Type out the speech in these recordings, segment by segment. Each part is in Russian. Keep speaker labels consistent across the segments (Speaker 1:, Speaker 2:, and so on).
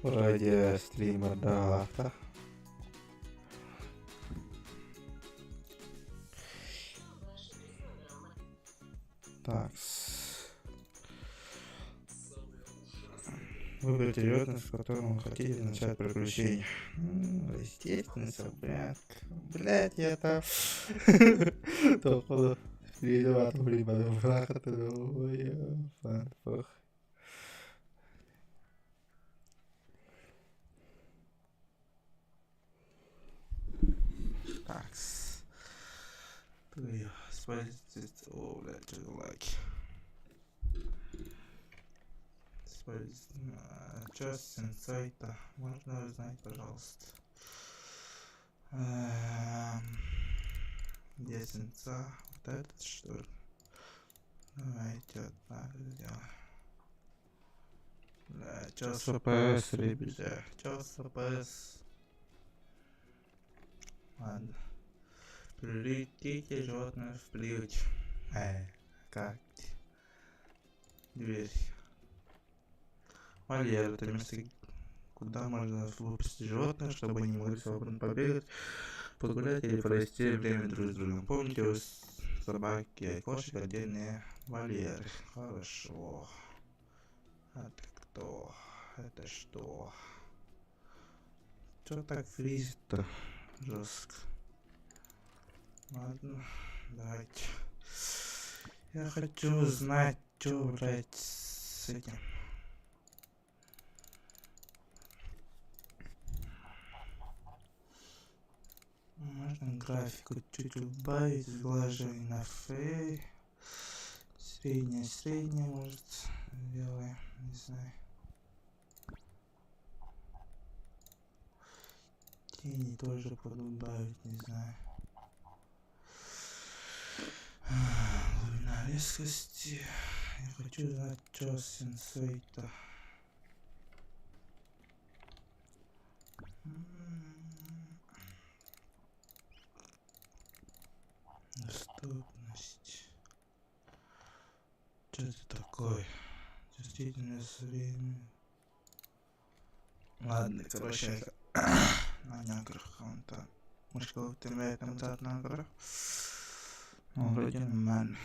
Speaker 1: Ради стрима дата. Так. Выберите животное, с которым вы хотите начать приключение. Естественный собряк. Блять, я там... Походу, переливаю либо враг, это... Такс. Используйте... О, блядь, что лайки. Часть сенсейта. Можно узнать, пожалуйста. Где сенса? Вот этот, что ли? Давайте вот так сделаем. Бля, чё с ФПС, ребята? Чё с ФПС? Ладно. Прилетите животное в приют. Как? Дверь. Вольер — это место, куда можно выпустить животных, чтобы они могли свободно побегать, погулять или провести время друг с другом. Помните, у собаки и кошек отдельные вольеры. Хорошо. Это кто? Это что? Чё так фризит-то жестко? Ладно, давайте. Я хочу узнать, что, блять, с этим. Можно графику чуть убавить, сглаживание на фей. Среднее, может, сделаем, не знаю. Тени тоже подубавить, не знаю. Глубина резкости. Я хочу знать, что с сенсей-то. Доступность. Что это такое? Действительность время. Ладно, короче, на неграх он там. Мышка устремляет назад на неграх. Он вроде нормально.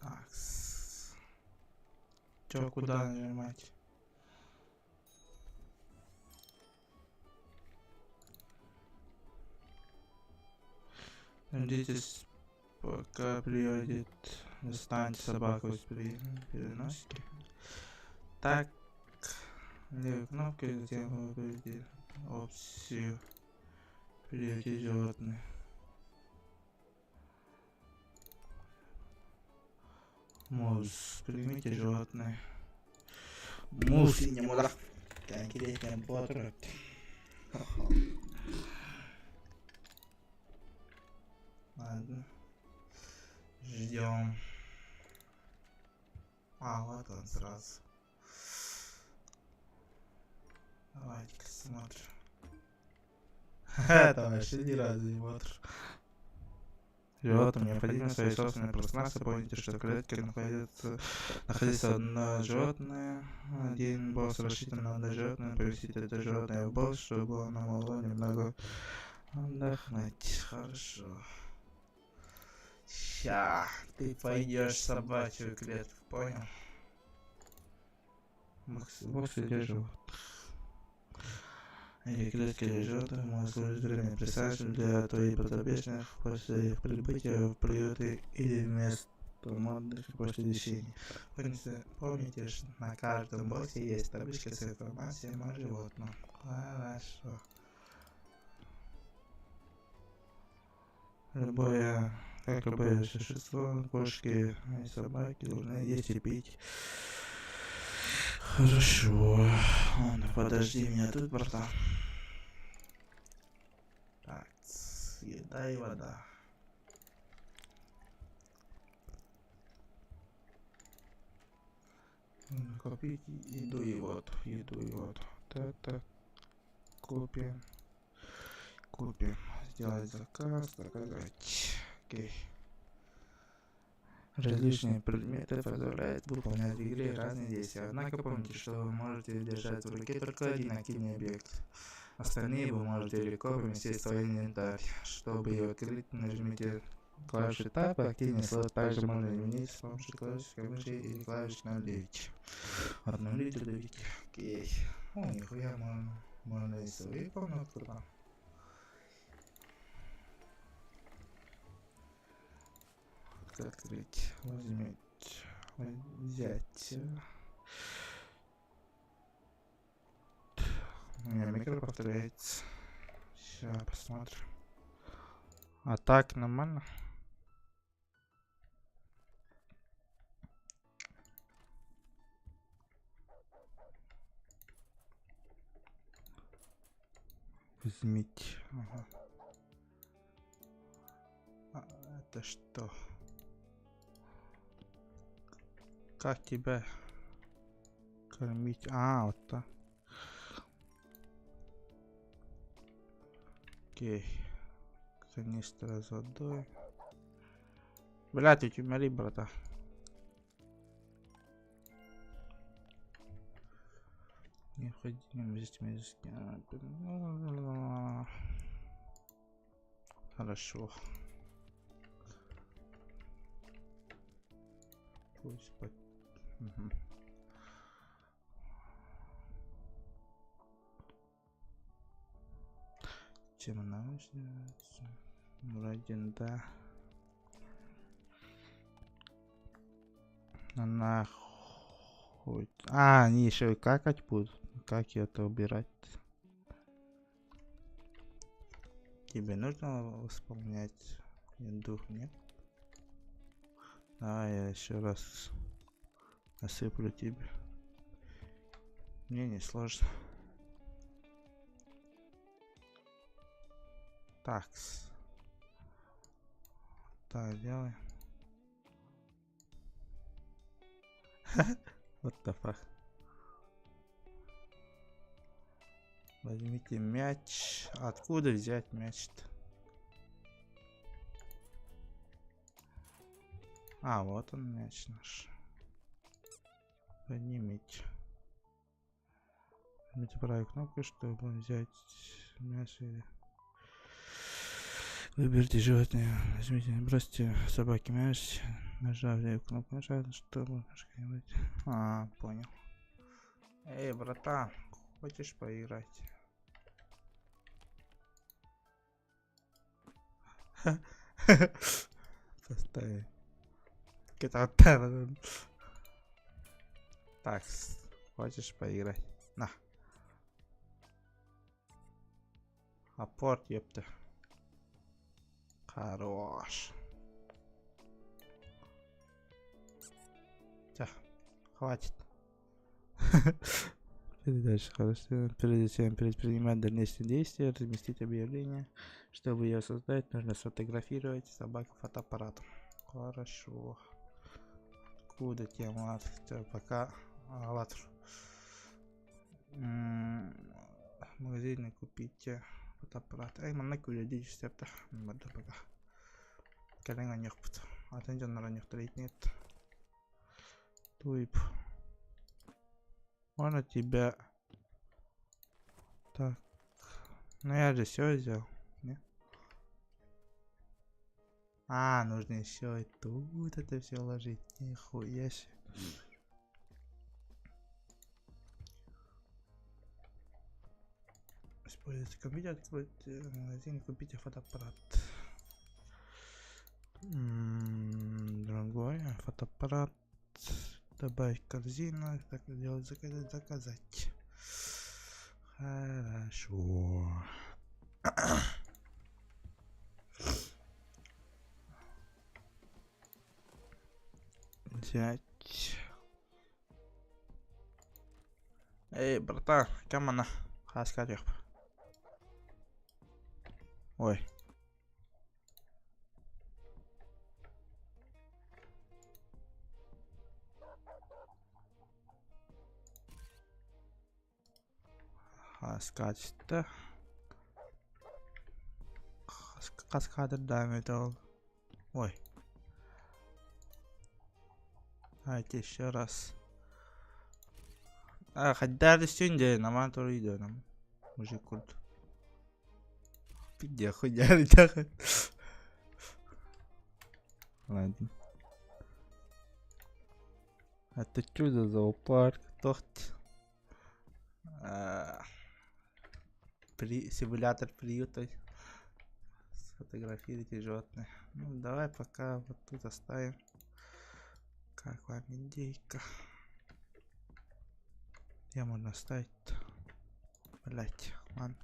Speaker 1: Так. Чё, куда нажимать? Дождитесь, пока приедет. Достаньте собаку из переносики. Так. Левой кнопкой, затем выберите опцию «Перевести животное». Муз. Примите животное. Муз не мудак. Интереснее бодрый. Ладно. Ждем. Вот он сразу. Давайте-ка смотрим. Там вообще ни разу не смотришь. Животным необходимо свои собственные пространства. Помните, что в клетке находится одно животное. Один босс рассчитан на одно животное. Поместить это животное в босс, чтобы оно могло немного отдохнуть. Хорошо. Ща, ты пойдешь в собачью клетку, понял? Босс или животных. Эти клетки или животных могут служить временным присаживанием для твоих подопечных после их прибытия в приюты или мест отдыха после лечения. Помните, что на каждом боссе есть табличка с информацией о животном. Хорошо. Как любое существо, кошки и собаки должны есть и пить. Хорошо. Ладно, подожди меня тут, братан. Так, еда и вода. Купить еду и воду. Так, купим. Сделать заказ, заказать. Окей. Различные предметы позволяют выполнять в игре разные действия. Однако помните, что вы можете держать в руке только один активный объект. Остальные вы можете легко поместить в свой инвентарь. Чтобы ее открыть, нажмите клавишу Tab, и активный слот также можно изменить с помощью клавиши мыши или клавиш на 9. От 0 до 9. Окей. О, нихуя, можно и свою комнатку там. Открыть, взять. У меня микро повторяется. Сейчас посмотрим. А так нормально? Возьмите. Ага. Это что? Как тебя кормить? А, вот так. Окей. Канистра с водой. Блядь, у тебя умери, брата. Необходимо здесь медицинский. Хорошо. Пусть спать. Угу. Чем научно? Вроде да. Нахуй. А, они еще и какать будут. Как это убирать? Тебе нужно восполнять еду, нет? Да, я еще раз насыплю тебе. Мне не сложно. Такс. Так, делай. What the fuck? Возьмите мяч. Откуда взять мяч-то? А, вот он мяч наш. Поднимите. Нажмите правую кнопку, чтобы взять мяч. Выберите животное. Нажмите, бросьте собаке мяч. Нажав левую кнопку нажать, чтобы... А, понял. Эй, братан, хочешь поиграть? Поставь. Так, хочешь поиграть? На. Апорт, ёпта. Хорош. Так, хватит. Передача, хорошо. Прежде чем предпринимать дальнейшие действия, разместить объявление. Чтобы ее создать, нужно сфотографировать собаку фотоаппаратом. Хорошо. Куда тема? Пока. Аллатр. Магазины купите фотоаппарат. Эй, манна куледич септа. Бада пока. Калинга нехпут. Атенжан на ранних треть нет. Туип. Он от тебя. Так. Ну я же все взял. Не? А, нужно еще и тут это все ложить. Нихуя себе. Используйте компьютер, откройте магазин, купите фотоаппарат. Другой фотоаппарат. Добавить в корзину. Так делать, заказать. Хорошо. Взять. Эй, братан, камана. Хаскарёк. Ой. Хаскачта. Каскадер дамет ол. Ой. Давайте еще раз. Хотя üstünde наман турuydu nam. Mujik kurdu. Пидя хуйня тяхать. Ладно. Это чудо зоопарк. Тохт. Симулятор приюта. Сфотографируйте животных. Ну давай пока вот тут оставим. Как вам индейка? Я можно оставить. Блять, ладно.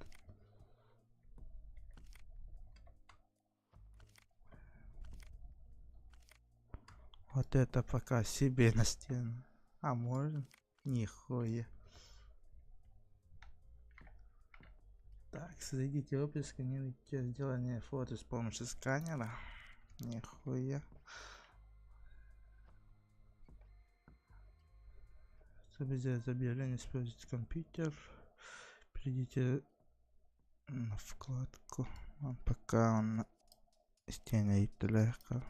Speaker 1: Вот это пока себе на стену. А можно? Нихуя. Так, создадите опись, сканируйте сделание фото с помощью сканера. Нихуя. Чтобы сделать объявление, используйте компьютер. Перейдите на вкладку. Пока он на стене далеко.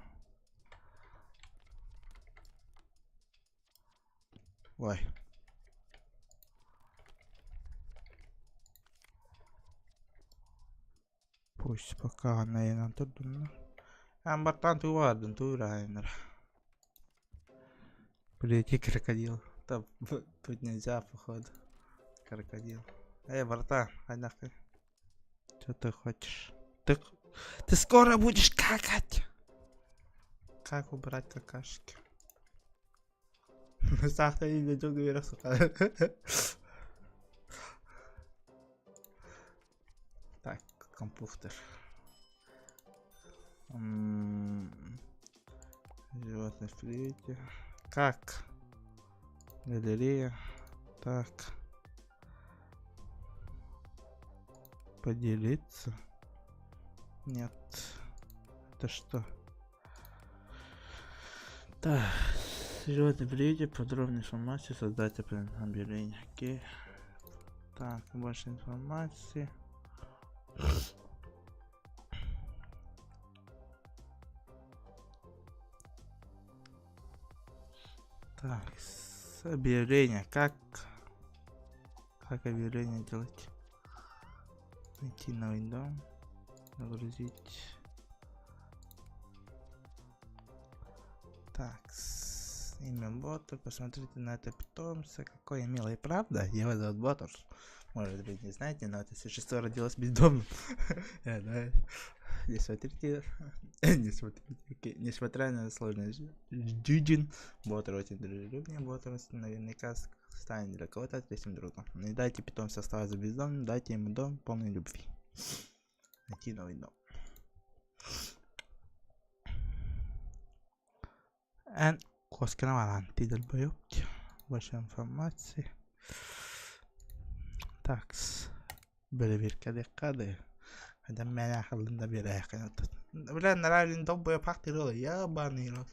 Speaker 1: Ой. Пусть пока она и на трудно. Амбатанту варден турайнер. Прийти крокодил. Тут нельзя, походу. Крокодил. Братан, ай нахуй. Что ты хочешь? Ты скоро будешь какать. Как убрать какашки? Сахта и для друга вирусу. Так, компьютер. Животные в приюте. Как? Галерея. Так. Поделиться? Нет. Это что? Так. Животные в приюте. Подробная информация. Создать объявление. Окей. Так, больше информации. Так, объявление. Как объявление делать? Найти новый дом. Загрузить. Так, имя бота. Посмотрите на это питомца. Какое милое, правда? Его зовут Ботор. Может быть, не знаете, но это существо родилось бездомным. Не смотрите. Несмотря на сложность жизнь, Ботор очень дружелюбный. Ботор наверняка станет для кого-то отличным другом. Не дайте питомцу оставаться бездомным, дайте ему дом полный любви. Найти новый дом. Коскина варанти del боёбки. Больше информации. Такс. Проверка декады. Это меня халында берег. Бля, нравится дом боёбак тирол. Ебаный рот.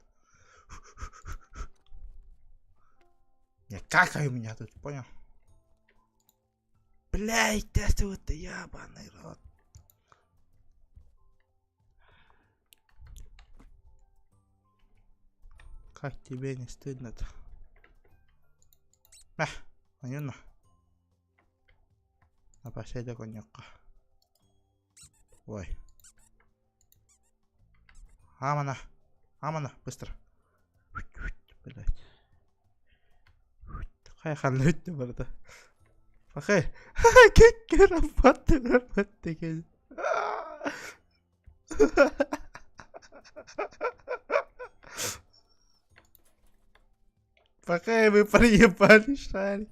Speaker 1: Не какай у меня тут, понял? Блять, тестовый-то ебаный рот. Как тебе не стыдно-то? Понятно. А пошли до коньяка. Ой. Амана, быстро. Блять. Хай халлюйте, брата. Фахай. Как работает. Пока вы проебали шарик.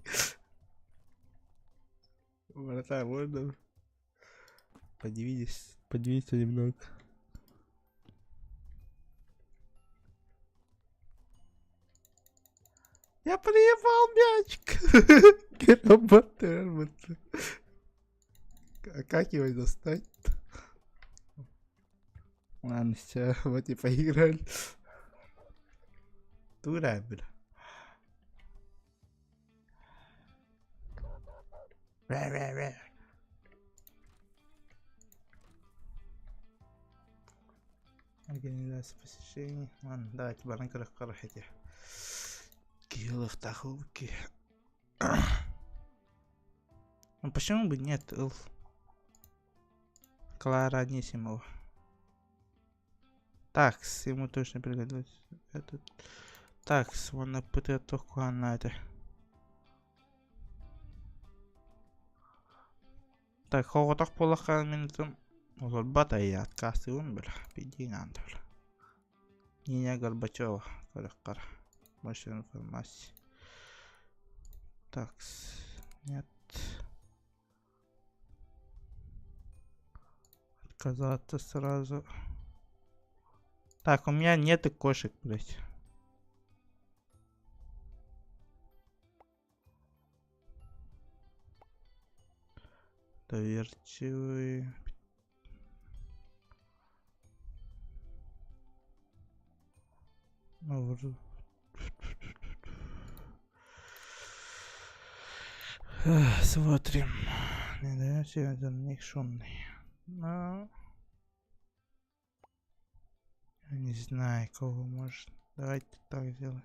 Speaker 1: Братан, можно подивиться немного. Я проебал мячик. Работает. А как его достать? Ладно, все, вот и поиграли. Дура, бля. Организация посещений. Ладно, давайте баранка расскажите. Ил в таховке. Ну почему бы нет, Ил? Клара Анисимова. Так, ему точно пригодится. Этот. Так, вон подготовку надо. Так, хоготок полахан минутом. Озол батая откасы он бля. Пиди надо бля. Ниня Горбачева. Кара. Больше информации. Так, нет. Отказаться сразу. Так, у меня нету кошек, блять. Доверчивый. Ну, смотрим. Недоверчивый, это не шумный. Ну, я не знаю, кого может. Давайте так сделаем.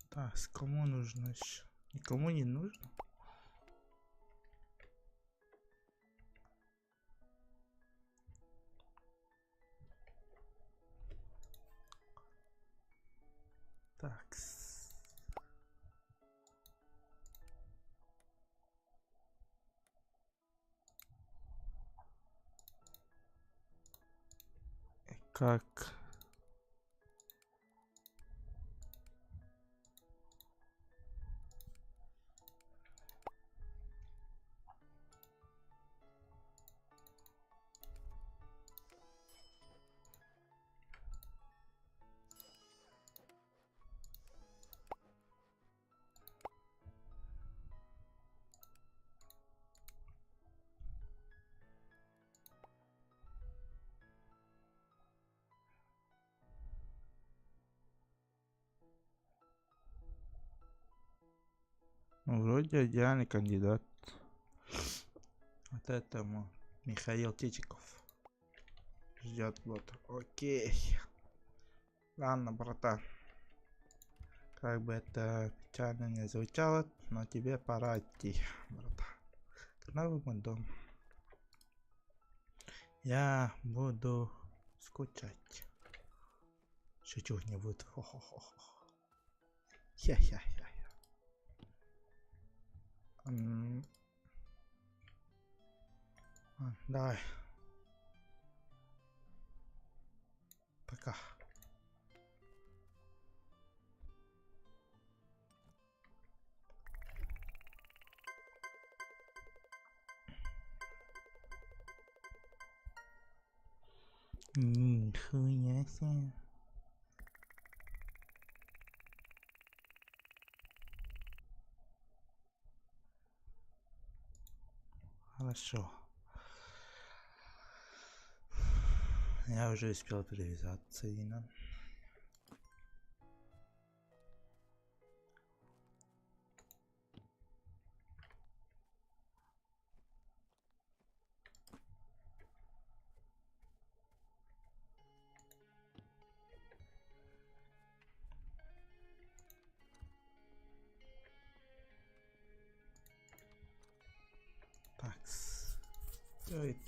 Speaker 1: Так, кому нужно еще? Никому не нужно. Так. Как? Ну, вроде идеальный кандидат. Вот этому Михаил Титиков. Ждет вот. Окей. Ладно, братан. Как бы это печально не звучало, но тебе пора идти, братан. К новому дому. Я буду скучать. Шучу, не буду. Хо-хо-хо. Хя-хя-хя. Давай. Пока. Нихуя себе. Хорошо. Я уже успел привязаться, Инна. Так, что это?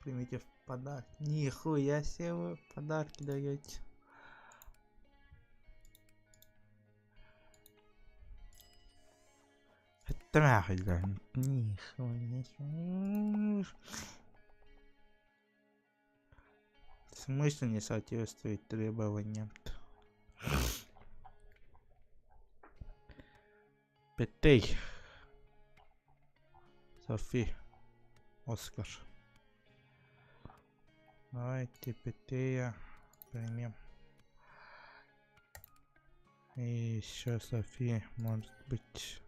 Speaker 1: Примите в подарок. Нихуя себе вы подарки даете. Это нахуй, да. Нихуя себе. В смысле не соответствует требованиям? Петей. Софи. Оскар. Давайте Петея примем. И еще Софи, может быть.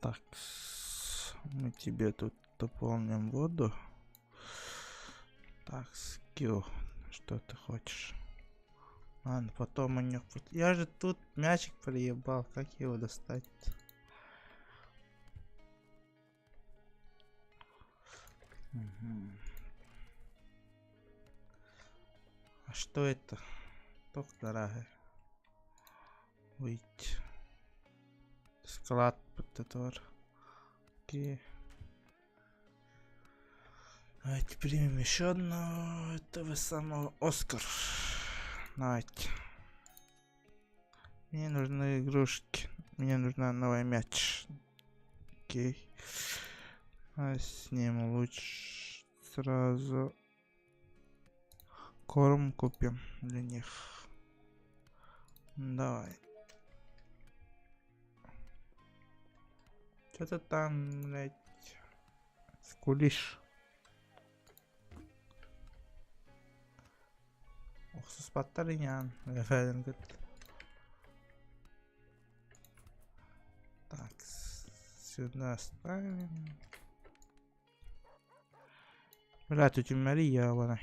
Speaker 1: Так, мы тебе тут дополним воду. Так, скилл. Что ты хочешь? Ладно, потом у них... Я же тут мячик приебал. Как его достать? Угу. А что это? Только дорогая. Выйти. Склад подтвор. Окей. Давайте примем еще одно этого самого Оскар. Давайте. Мне нужны игрушки. Мне нужна новый мяч. Окей. А с ним лучше сразу корм купим для них. Давай. Что-то там, блядь, скулишь. Ох, спаттарынян. Так, сюда ставим. Блядь, тут Мария, вон.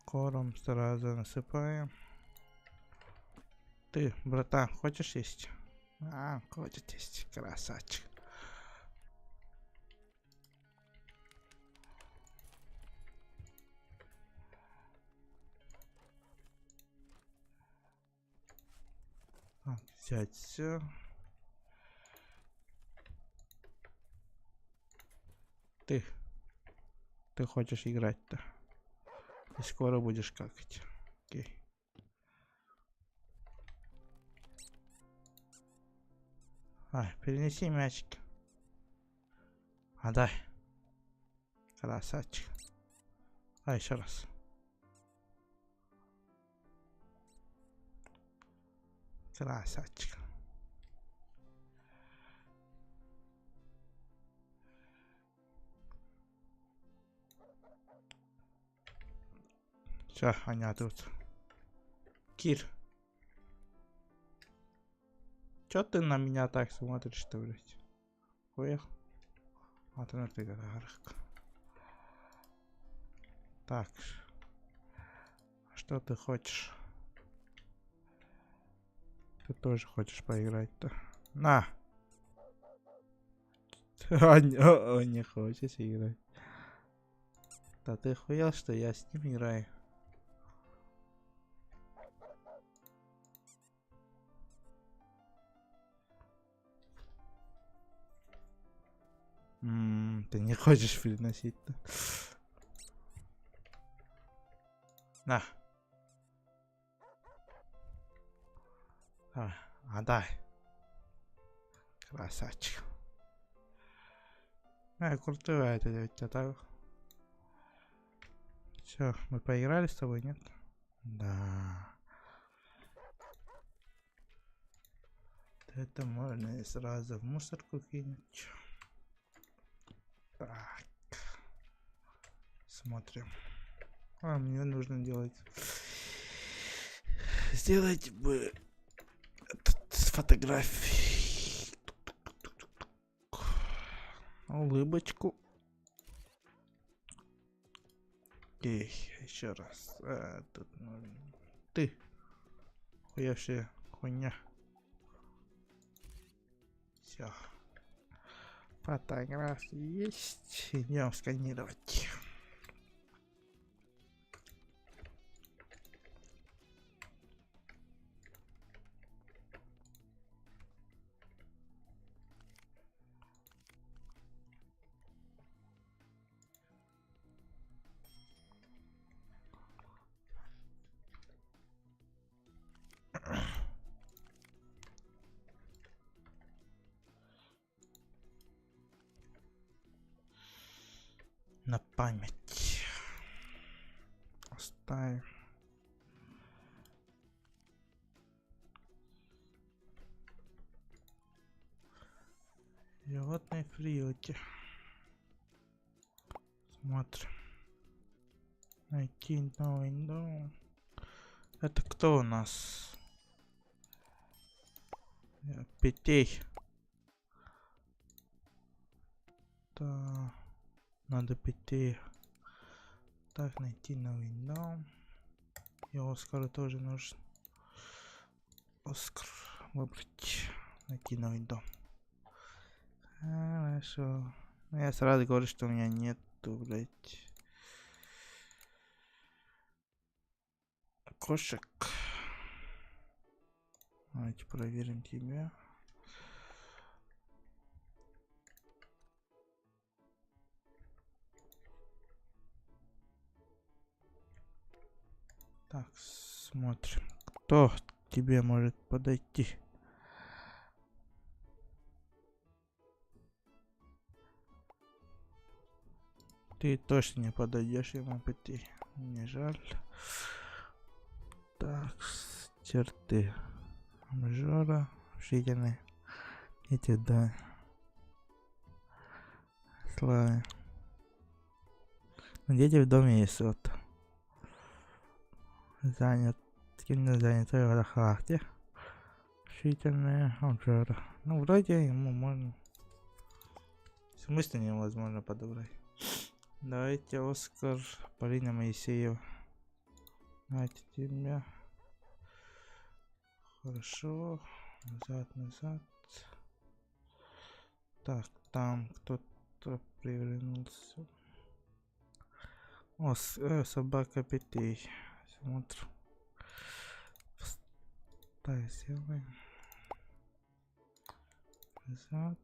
Speaker 1: Корм сразу насыпаем. Ты, братан, хочешь есть? А, хочет есть, красавчик. Так, взять все. Ты хочешь играть-то? И скоро будешь какать. Окей. Перенеси мячик. Дай. Красавчик. Еще раз. Красавчик. Все, они тут. Кир. Чё ты на меня так смотришь-то, блядь? Понял? Вот она ты гарка. Так. Что ты хочешь? Ты тоже хочешь поиграть-то? На! Он не хочет играть. Да ты хуел, что я с ним играю? Ты не хочешь переносить-то? На. Дай. Красавчик. Крутая это у тебя так. Все, мы поиграли с тобой, нет? Да. Это можно и сразу в мусорку кинуть. Так. Смотрим. Мне нужно делать... Сделать бы... фотографии. Улыбочку. Окей, еще раз. Тут нужно... Ты. Хуевшая хуйня. Все. Фотографии есть. Идем сканировать. На память. Оставим. Животные в приюте. Смотрим. Найти новый дом. Это кто у нас? Петей. Да, надо петей. Так, найти новый дом. И Оскару тоже нужен. Оскар выбрать. Найти новый дом. Хорошо. Ну, я сразу говорю, что у меня нету, блять, кошек. Давайте проверим тебя. Так, смотрим, кто тебе может подойти. Ты точно не подойдешь ему пойти. Не жаль. Так, черты. Мажора, общительный. Эти, да. Славы. Дети в доме есть вот. Занят. Кем-то занятой характер. Общительная, обжора. Ну, вроде ему можно. В смысле невозможно подобрать. Давайте Оскар, Полина Моисеева. Давайте тебя. Хорошо. Назад. Так, там кто-то привернулся. О, собака Петей. Смотрим. Так, сделаем. Назад.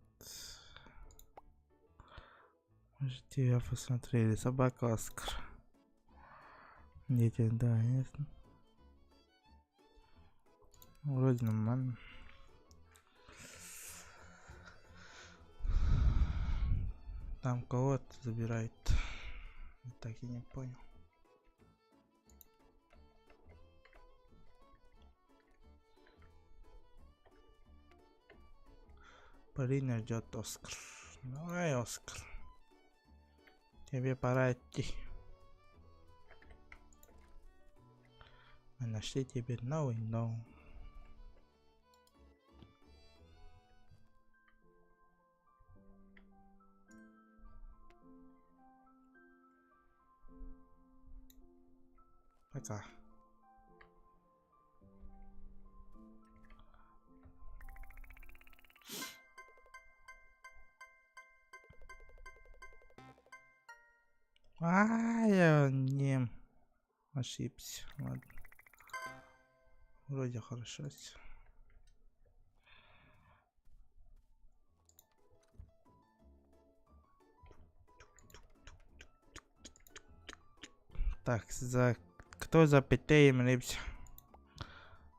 Speaker 1: Может, тебя посмотрели. Собака Оскар. Дети, да, ясно. Вроде нормально. Там кого-то забирает. Я так и не понял. Полина ждет Оскар. Давай, Оскар. Тебе пора идти. Мы нашли тебе новый дом. Пока. Я не ошибся. Ладно. Вроде хорошо. Так, кто за Петеем лепся?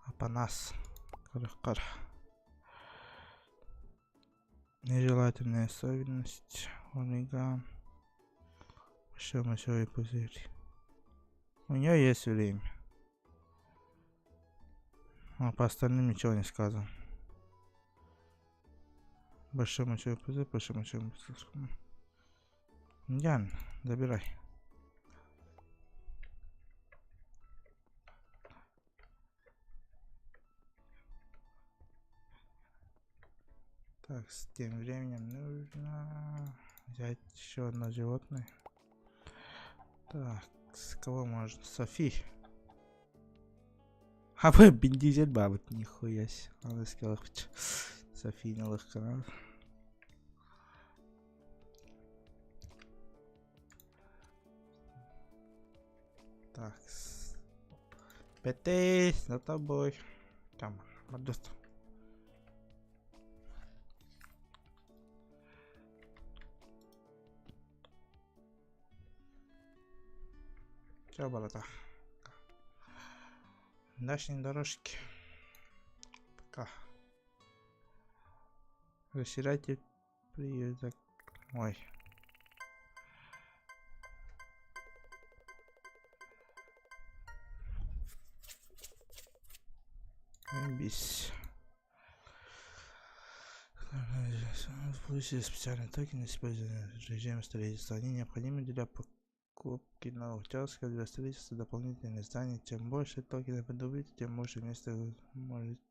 Speaker 1: Апанас. Карахкар. Нежелательная особенность. Омега. Мочевой пузырь. У нее есть время. А по остальным ничего не сказано. Большой мочевой пузырь, большой мочевой пузырь. Ян, забирай. Так, с тем временем нужно взять еще одно животное. Так, с кого можно? Софи. А вы 50 бабок, нихуя себе. Надо сказать, Софи не легко. Так, Петей, за тобой. Там, мордост. Все, борода. Дачные дорожки. Пока. Расширяйте приезд. Ой. Бись. Получили специальные токены, использования режима строительства. Они необходимы для покупки новых участков для строительства дополнительных зданий. Чем больше токенов вы добудете, тем больше места вы можете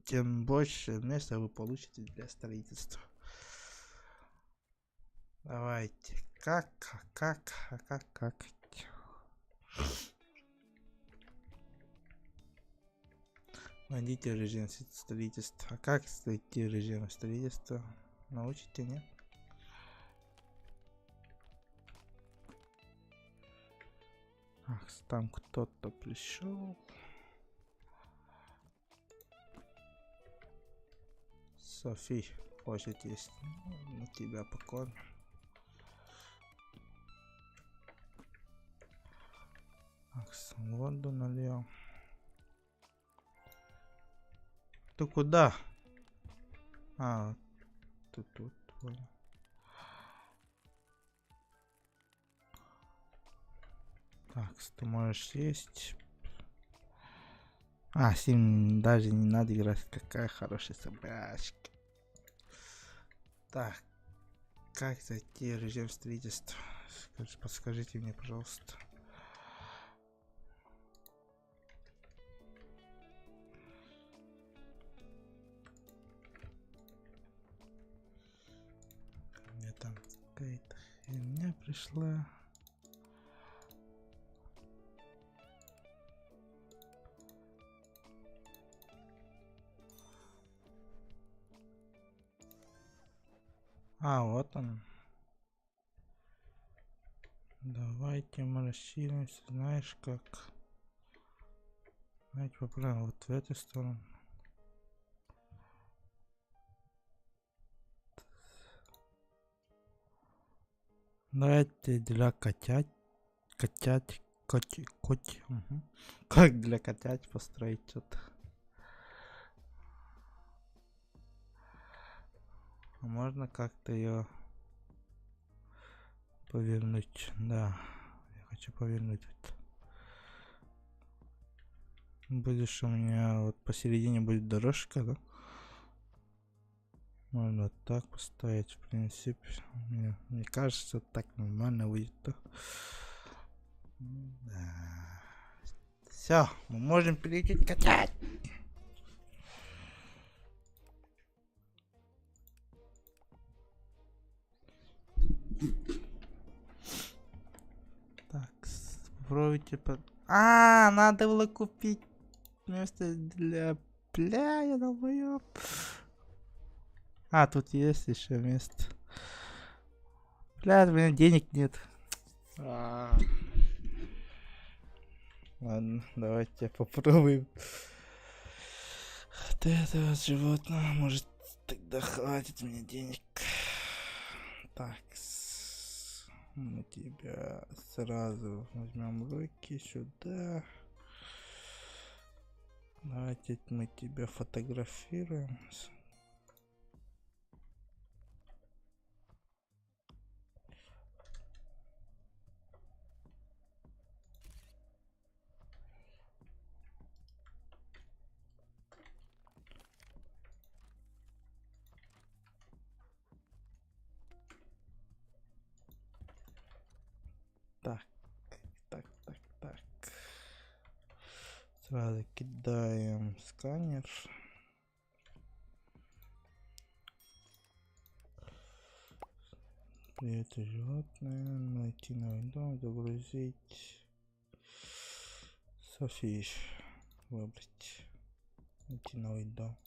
Speaker 1: тем больше места вы получите для строительства. Давайте. Как? Найдите режим строительства. А как найти режим строительства? Научите, нет? Ах, там кто-то пришел. Софи, хочет есть. Мы тебя покормим. Ах, воду налил. Ты куда? А, ты тут, понял. Так, ты можешь есть. А, с ним даже не надо играть. Какая хорошая собачка. Так, как зайти в режим строительства? Подскажите мне, пожалуйста. Мне там какая-то херня пришла. А, вот он. Давайте мы расширимся, знаешь как. Давайте попробуем вот в эту сторону. Давайте для котят. Угу. Как для котят построить что-то. А можно как-то ее повернуть? Да, я хочу повернуть это. Будешь у меня вот посередине будет дорожка, да? Можно вот так поставить, в принципе. Мне кажется, так нормально выйдет. Да. Все, мы можем перейти катать. Так, попробуйте А, надо было купить место для я долбоёб. А, тут есть еще место. Бля, у меня денег нет. Ладно, давайте попробуем. Вот это вот животное, может, тогда хватит мне денег. Так, мы тебя сразу возьмем руки сюда. Давайте мы тебя фотографируем. Так. Сразу кидаем сканер. Это животное. Найти новый дом. Загрузить. Софи. Выбрать. Найти новый дом.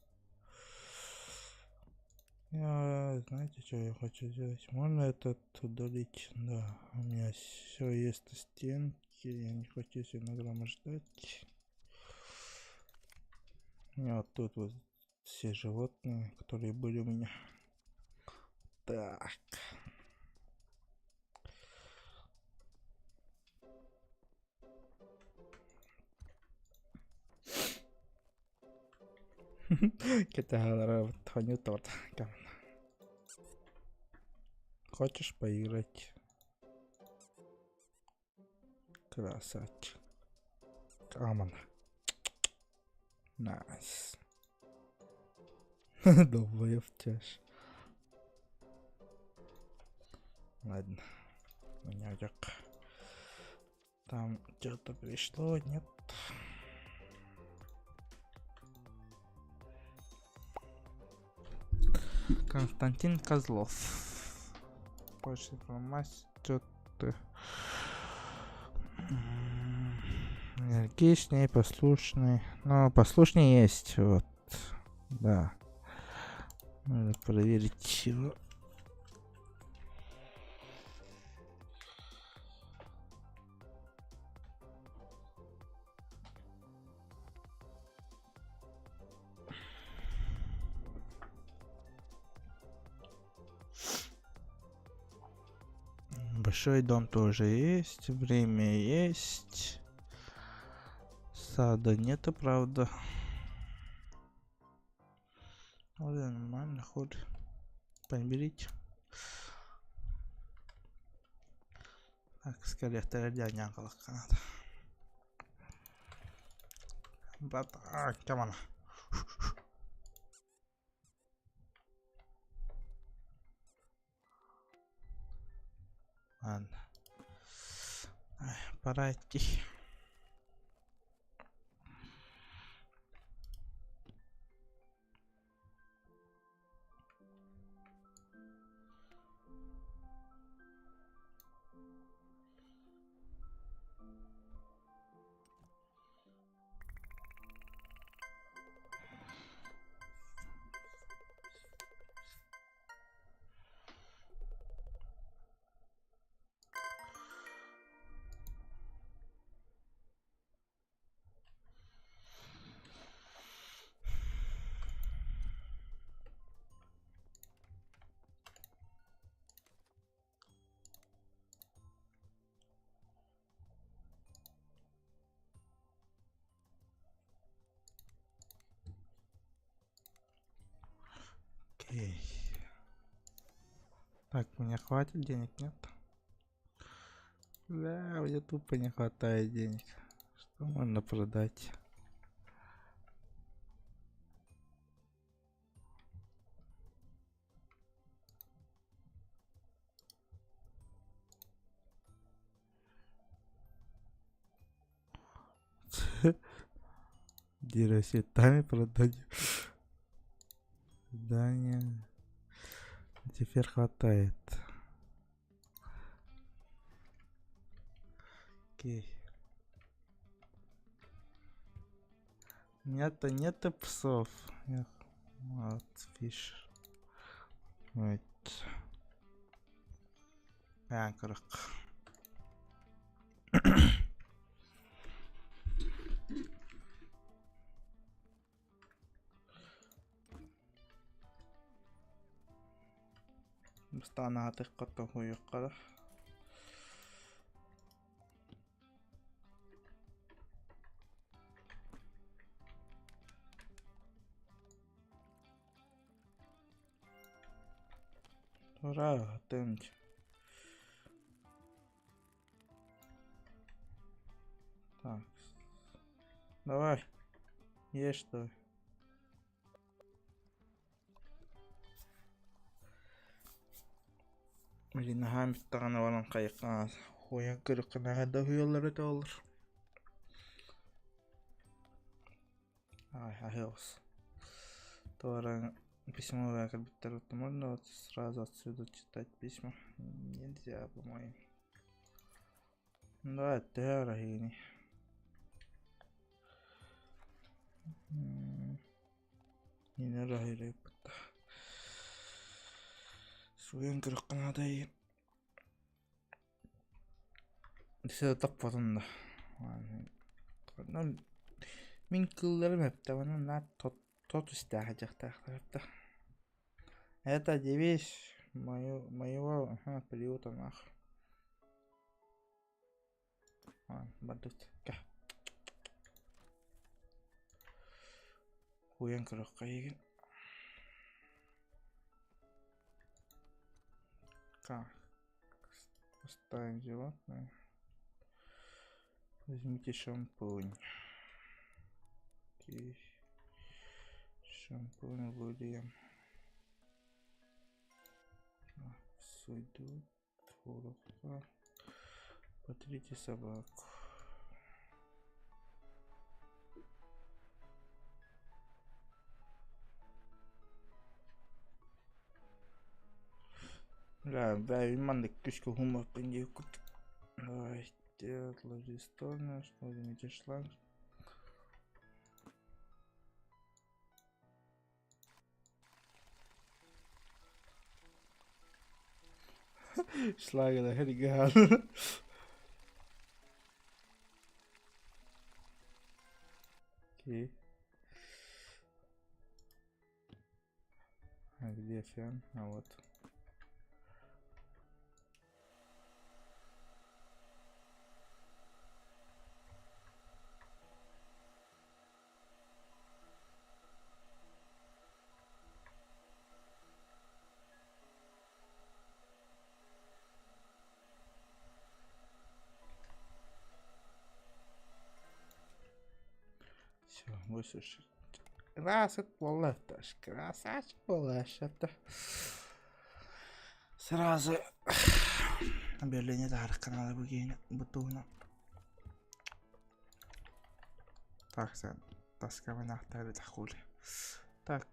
Speaker 1: Знаете, что я хочу сделать? Можно этот удалить? Да, у меня все есть на стенке. Я не хочу все нагромождать. У меня вот тут вот все животные, которые были у меня. Так. Кита тхоню торт. Хочешь поиграть? Красавчик. Камон. Найс. Долбоёб тяж. Ладно. Маньяк. Там что-то пришло, нет? Константин Козлов. Больше информации. Что-то энергичный, послушный. Но послушный есть. Вот. Да. Надо проверить его. Большой дом тоже есть. Время есть. Сада нету, правда. Вот нормально ход. Поберите. Так, скорее вторая няколка надо. Брат, камон. Ладно. Пора идти. Окей. Так, мне хватит денег, нет? Да, мне тупо не хватает денег. Что можно продать? Диросетами продать. Здание. Теперь хватает. Окей. У меня-то нет псов. Вот, фиш. Вот. Анкорок. Мстанаатых котоху юккара. Ура, тенч. Так. Давай. Есть что? Нагами тагына баран кайыкка хуян кырыккына хадда хуялары да olur. Ай, ахиос. Тора письмо вакер биттер. Можно вот сразу отсюда читать письма? Нельзя, по-моему. Да, это рахини. Yine rahire yapıttı. Suyun kırıkkına dayı. Dışarı tapmadın da. Min kıllarım hep de bana ne tot isteyecek da. Это девиз моего приюта нах. Бадут. Хуян кырыкка еген. Так. Оставим животное. Возьмите шампунь. Окей. Шампунь William. Сойдут. Фурухта. Потрите собаку. Да, мандык күшкө хумак пенде кут. Давайте отложи в сторону, что заметишь шланг. Шлага, да, регал. Окей. А где фен? А вот. Все, высуши. Красит полеташ, красавчик полешата. Сразу объявление дарах канала Бугейна Бутуна. Так, тасками нахтали тахули. Так,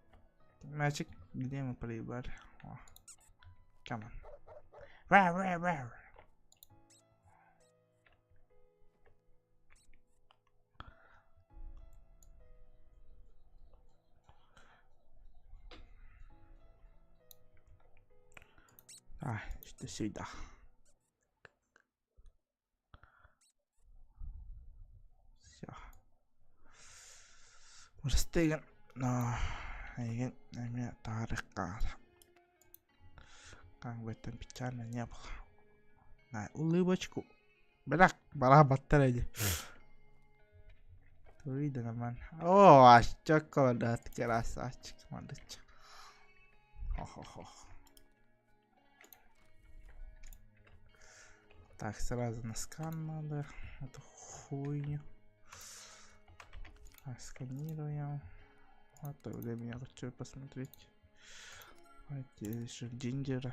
Speaker 1: мячик, где мы проебали? О, come on. Ра. А, что сюда. Все. Мурстыган. Но, мне тарыхка. Как бы это печально не было. На улыбочку. Брак, бара батарея. Видно, ман. О, аж чоколад, красавчик, смотрите. Хо-хо-хо. Так, сразу на скан надо эту хуйню. Так, сканируем. А то время я хочу посмотреть. Давайте еще Джинджера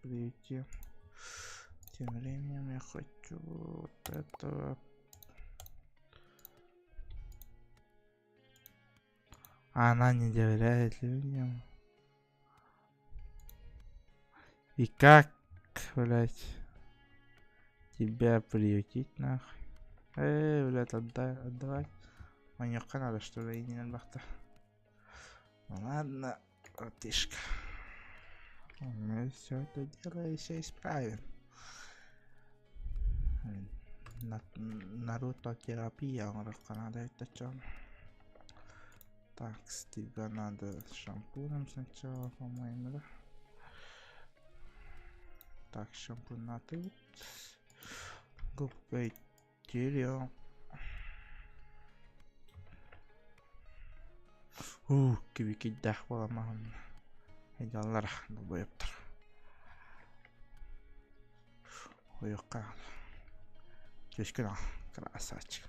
Speaker 1: прийти. Тем временем я хочу вот этого. Она не доверяет людям. И как, блять, тебя приютить нахуй? Блять, отдавай. Маньяка надо, что ли, и не надо. Ну ладно, братишка. Мы все это дело еще исправим. Наруто терапия, он надо это чем? Так, с тебя надо шампунем сначала, по-моему, да? Так, шампунь на тут. Губкой терем. Кибики дахва мам. Идаллар, добоептар. Ойока. Кешкина, красавчик.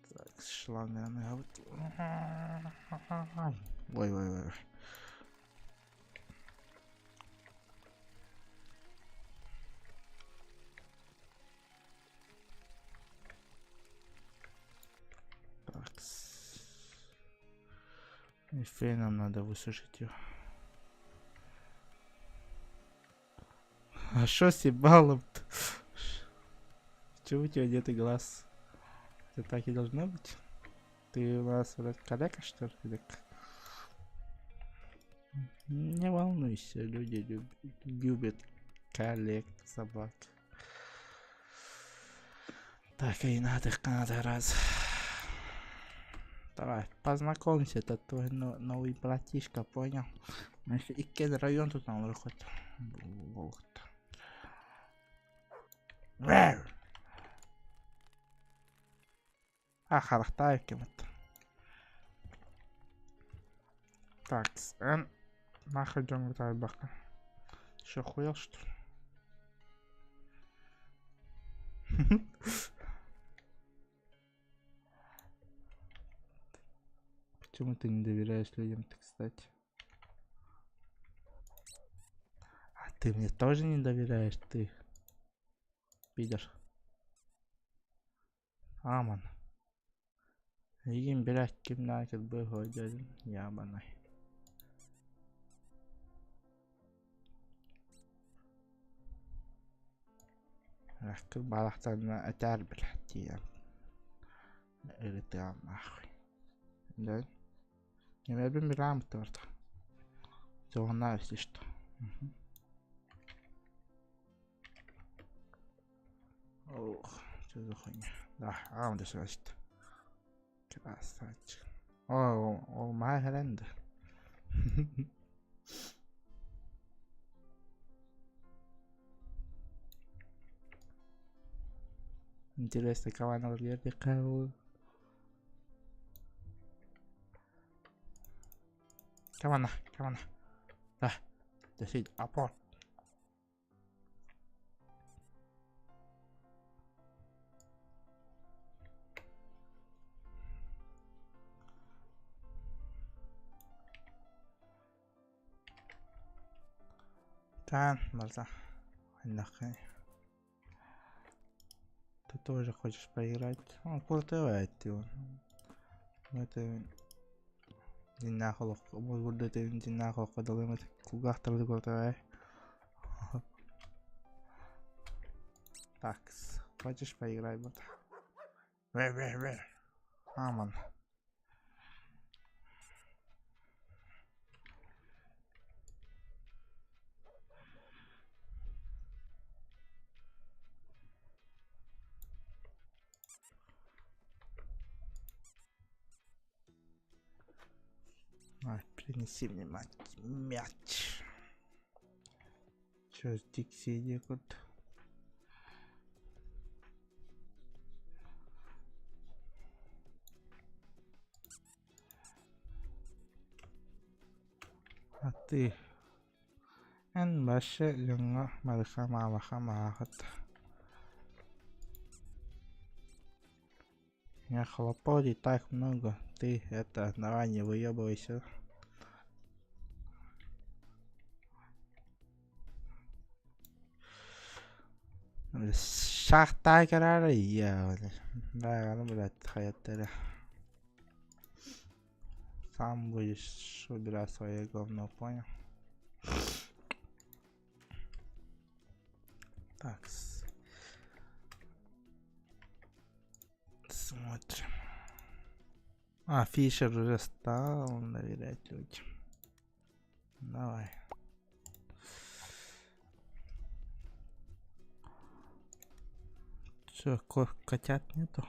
Speaker 1: Так, шлангами вот. Ой. Так. И феном надо высушить его. А шо с ебалом-то? Чего у тебя нет глаз? Это так и должно быть? Ты у нас, блядь, калека, что ли? Не волнуйся, люди любят коллег собак. Так и надо раз. Давай, познакомься, это твой новый братишка, понял? И кен район тут нам выходит. Вот. А, харахтай кем-то. Так, нахуй идем в бака. Что, хуел, что ли? Почему ты не доверяешь людям-то, кстати? А ты мне тоже не доверяешь, ты? Видишь? Аман. Егин, блядь, кем-то был ходил, ябаный. Как балахтан отярбил тия. Или ты нахуй. Да? Я бы мирам торт. Зона, если что. Ох, что за хуйня. Да, он даже значит. Красавчик. О, моя хренда. Интересно, кого вверх кого. Кого. Да, досить опор. Тан, Марта. Нахуй. Ты тоже хочешь поиграть? Он культивает его. Это... Динахолок. Burada dinахолок подалым. Кулгахтарды культивает. Такс. Хочешь поиграть, брат? Аман. Принеси мне мяч. Чё, Дикси идет? А ты? Эн баше жаңа малаха. Я хлоподи так много. Ты это, давай не выебывайся. Шахта карара я. Да, ну блядь, хаятеля. Сам будешь убирать свое говно, понял? Так. Смотрим. А, Фишер уже стал доверять людям. Давай. Чё, котят нету?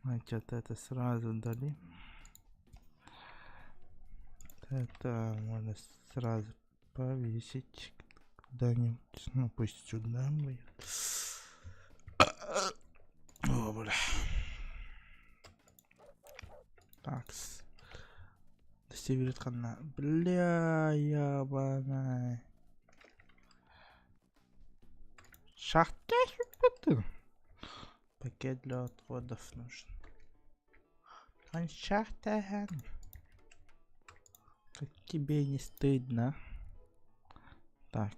Speaker 1: Значит, это сразу дали. Это можно сразу повесить куда-нибудь. Ну, пусть сюда будет. О, бля. Такс. Северит хана. Бля, ябаная. Шахта, что пакет для отходов нужен. Он шахта. Как тебе не стыдно? Так,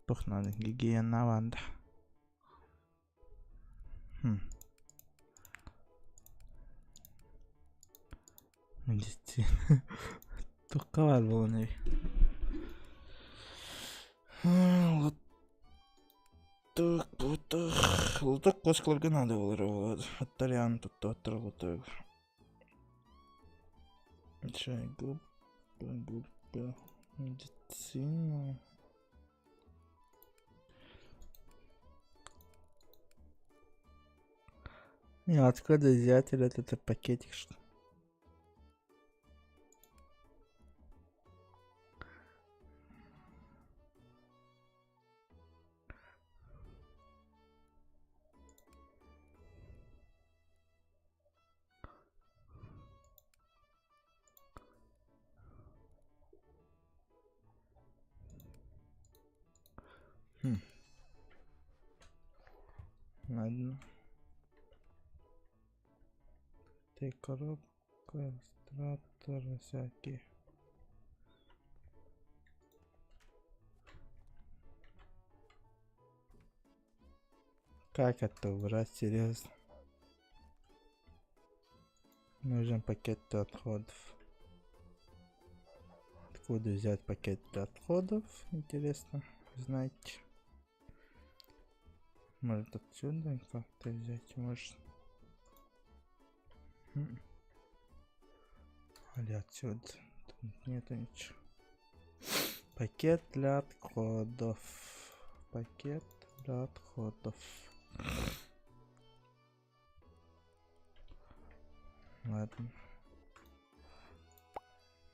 Speaker 1: похнали, гигиена ванда. Медицина. Только было не. Вот так. Луток косколга надо было. Оттарян тут оттарлуток. Чай, группа. Медицина. Не, откуда взять этот пакетик, что? Ладно. Ты коробка, иллюстратор всякие. Как это убрать, серьезно? Нужен пакет для отходов. Откуда взять пакет для отходов? Интересно, знаете. Может отсюда как-то взять, может. Или отсюда. Тут нету ничего. Пакет для отходов. Пакет для отходов. Ладно.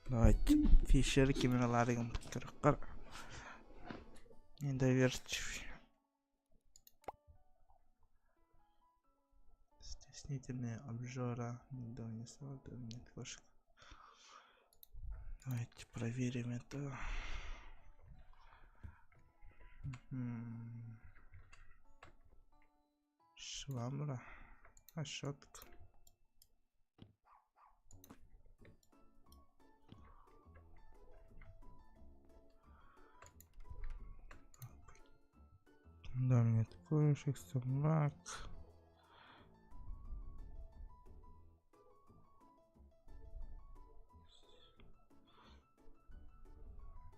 Speaker 1: Давайте фишерки миналарим кыркар. Недоверчивый. Стеснительные обжора. Никто не смотрит, нет кошек. Давайте проверим это. Швабра. А щетка. Да, нет кошек, собак.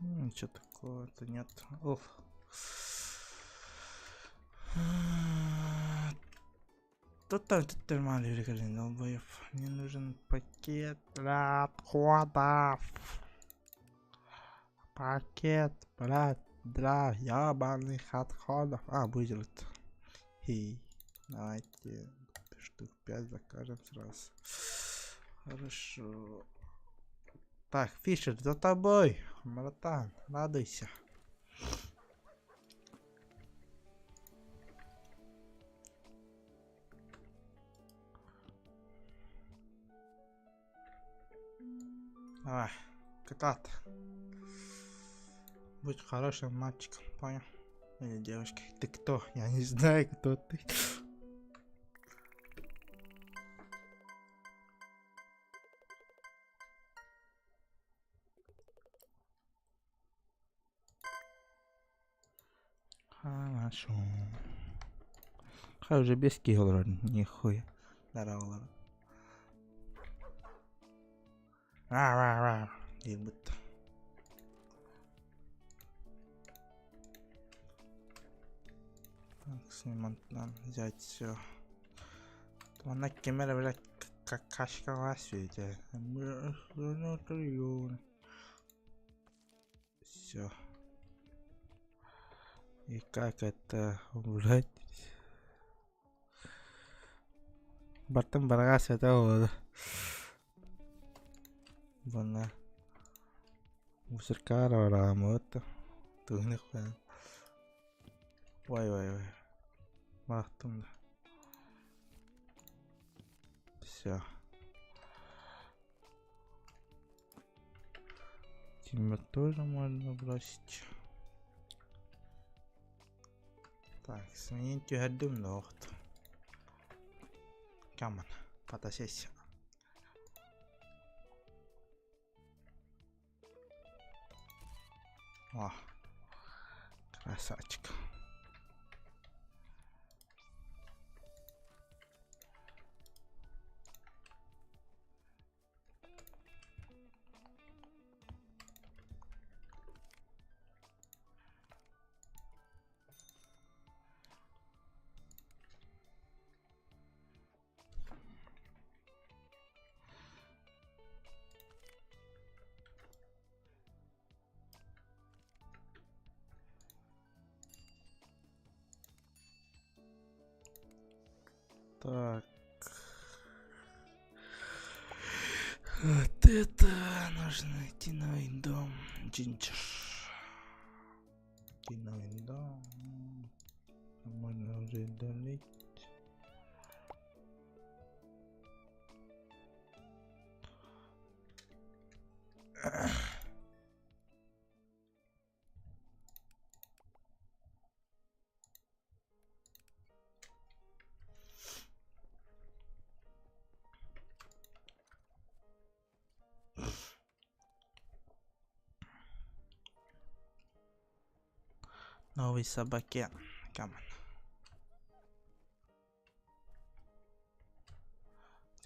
Speaker 1: Ничего такого-то нет. Оф. Тут нормально великолепный долбоёб. Мне нужен пакет для отходов. Пакет, блядь, для ябаных отходов. А, будет. Хей. Давайте штук 5 закажем сразу. Хорошо. Так, Фишер, за тобой, братан, радуйся. Давай, кота-то. Будь хорошим мальчиком, понял? Или девушкой. Ты кто? Я не знаю, кто ты. Хорошо. Хай уже без киллера, нихуя. Здорово. Ра-ра-ра. Ебать. Так, снимать надо взять все. Она камера, блядь, как кашка в свете. Все. И как это убрать? Бартын барға света болады. Бұны мусорка барамы өтті. Түгінік қойын. Ой. Бақтым да. Все. Тебя тоже можно бросить. Так, сменить гадым ногт. Камон, фотосессия. О, красавчик. Так. Вот это нужно найти новый дом. Джинджер. Новый дом. Можно уже удалить. Новый собаке. Камон.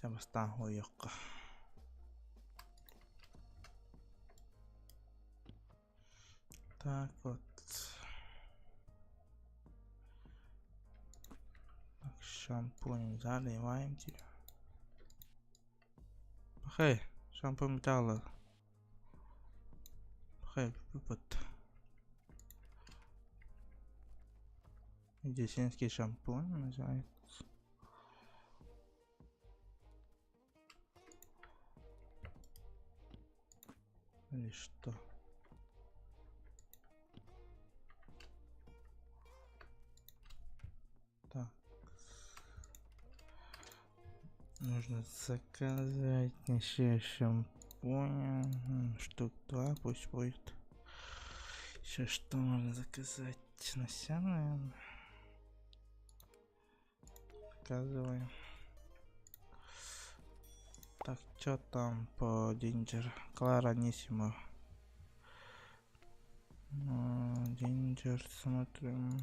Speaker 1: Жабастан хуйёкка. Так вот. шампунь заливаем тебя. Хей, шампунь металла. Хей, выпад. Медицинский шампунь называется. Или что? Так. Нужно заказать еще шампунь. Штук 2 пусть будет. Еще что можно заказать? Нося, наверное. Заказываем. Так, что там по Ginger? Кларанissimo. Ginger, смотрим.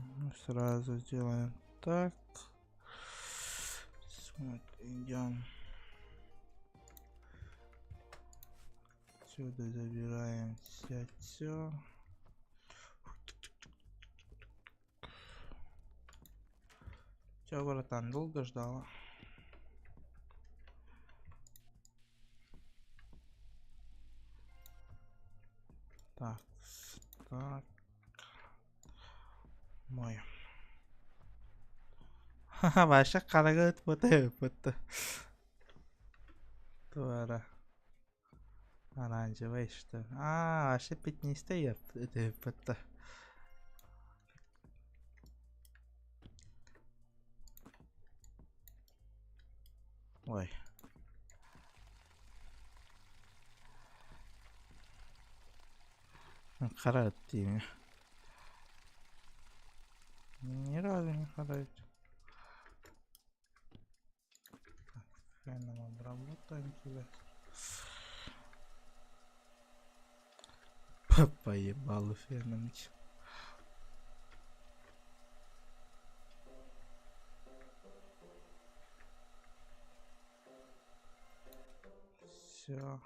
Speaker 1: Сразу сделаем так. Смотрим, идем. Отсюда забираем все. Че, братан, долго ждала? Так, так. Мой. Ха-ха, ваша карагат пыты. Туара. Оранжевый, что ли? Ваши пятнистые пыты. Ой. Характер. Ни разу не ходить. Феном обработаем тебя. Поебало феном. Все.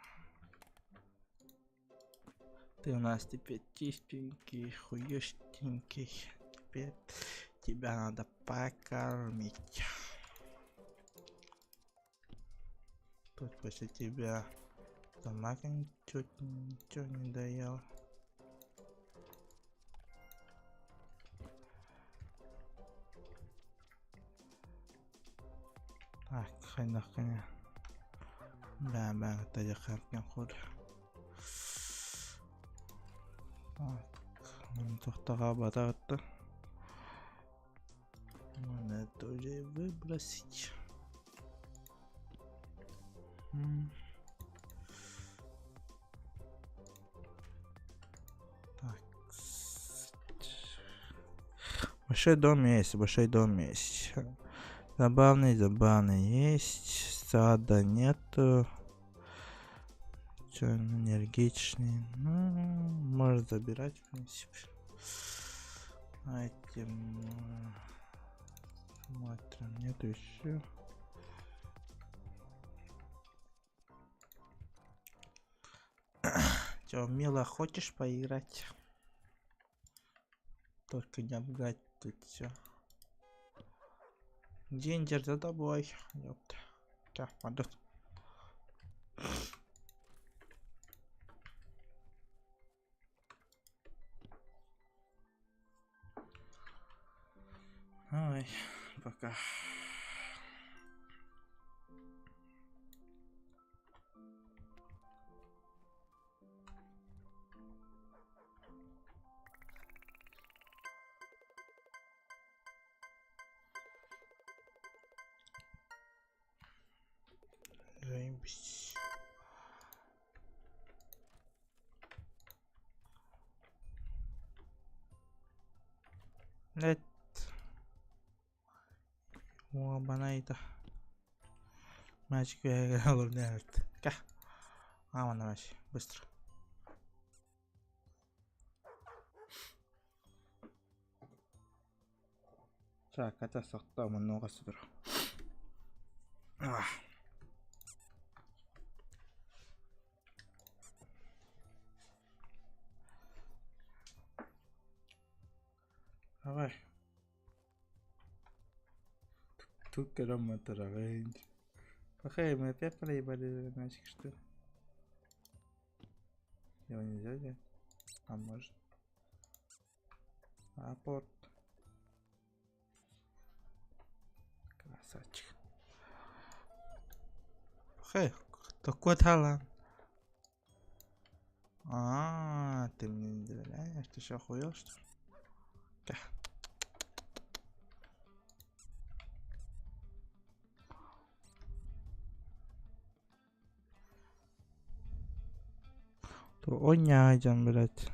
Speaker 1: Ты у нас теперь чистенький, хуёстенький. Теперь тебя надо покормить. Тут после тебя собака ничего не доела. Так, хай коня. Да, это я как ход. Так, тоқтаға батаратты. Надо тоже выбросить. Так. Большой дом есть. Забавный есть. Сада нету. Че, энергичный. Может забирать, в принципе. Смотрим, нету еще. Че, Мила, хочешь поиграть? Только не обгать тут все. Ginger за тобой. Ёпта. Так, пойдет. Ой, пока. Заебись. Нет. О, банайта. Мальчик я играл в нерд. Ка. Вон вообще, быстро. Так, это сахта много соберу. Давай. Тут километр range. Окей, мы опять проебали нафиг, что ли? Его нельзя взять? А может? Апорт. Красавчик. Хей, такой талант. Ты мне не доверяешь? Ты что, охуел, что ли? То он один, блядь.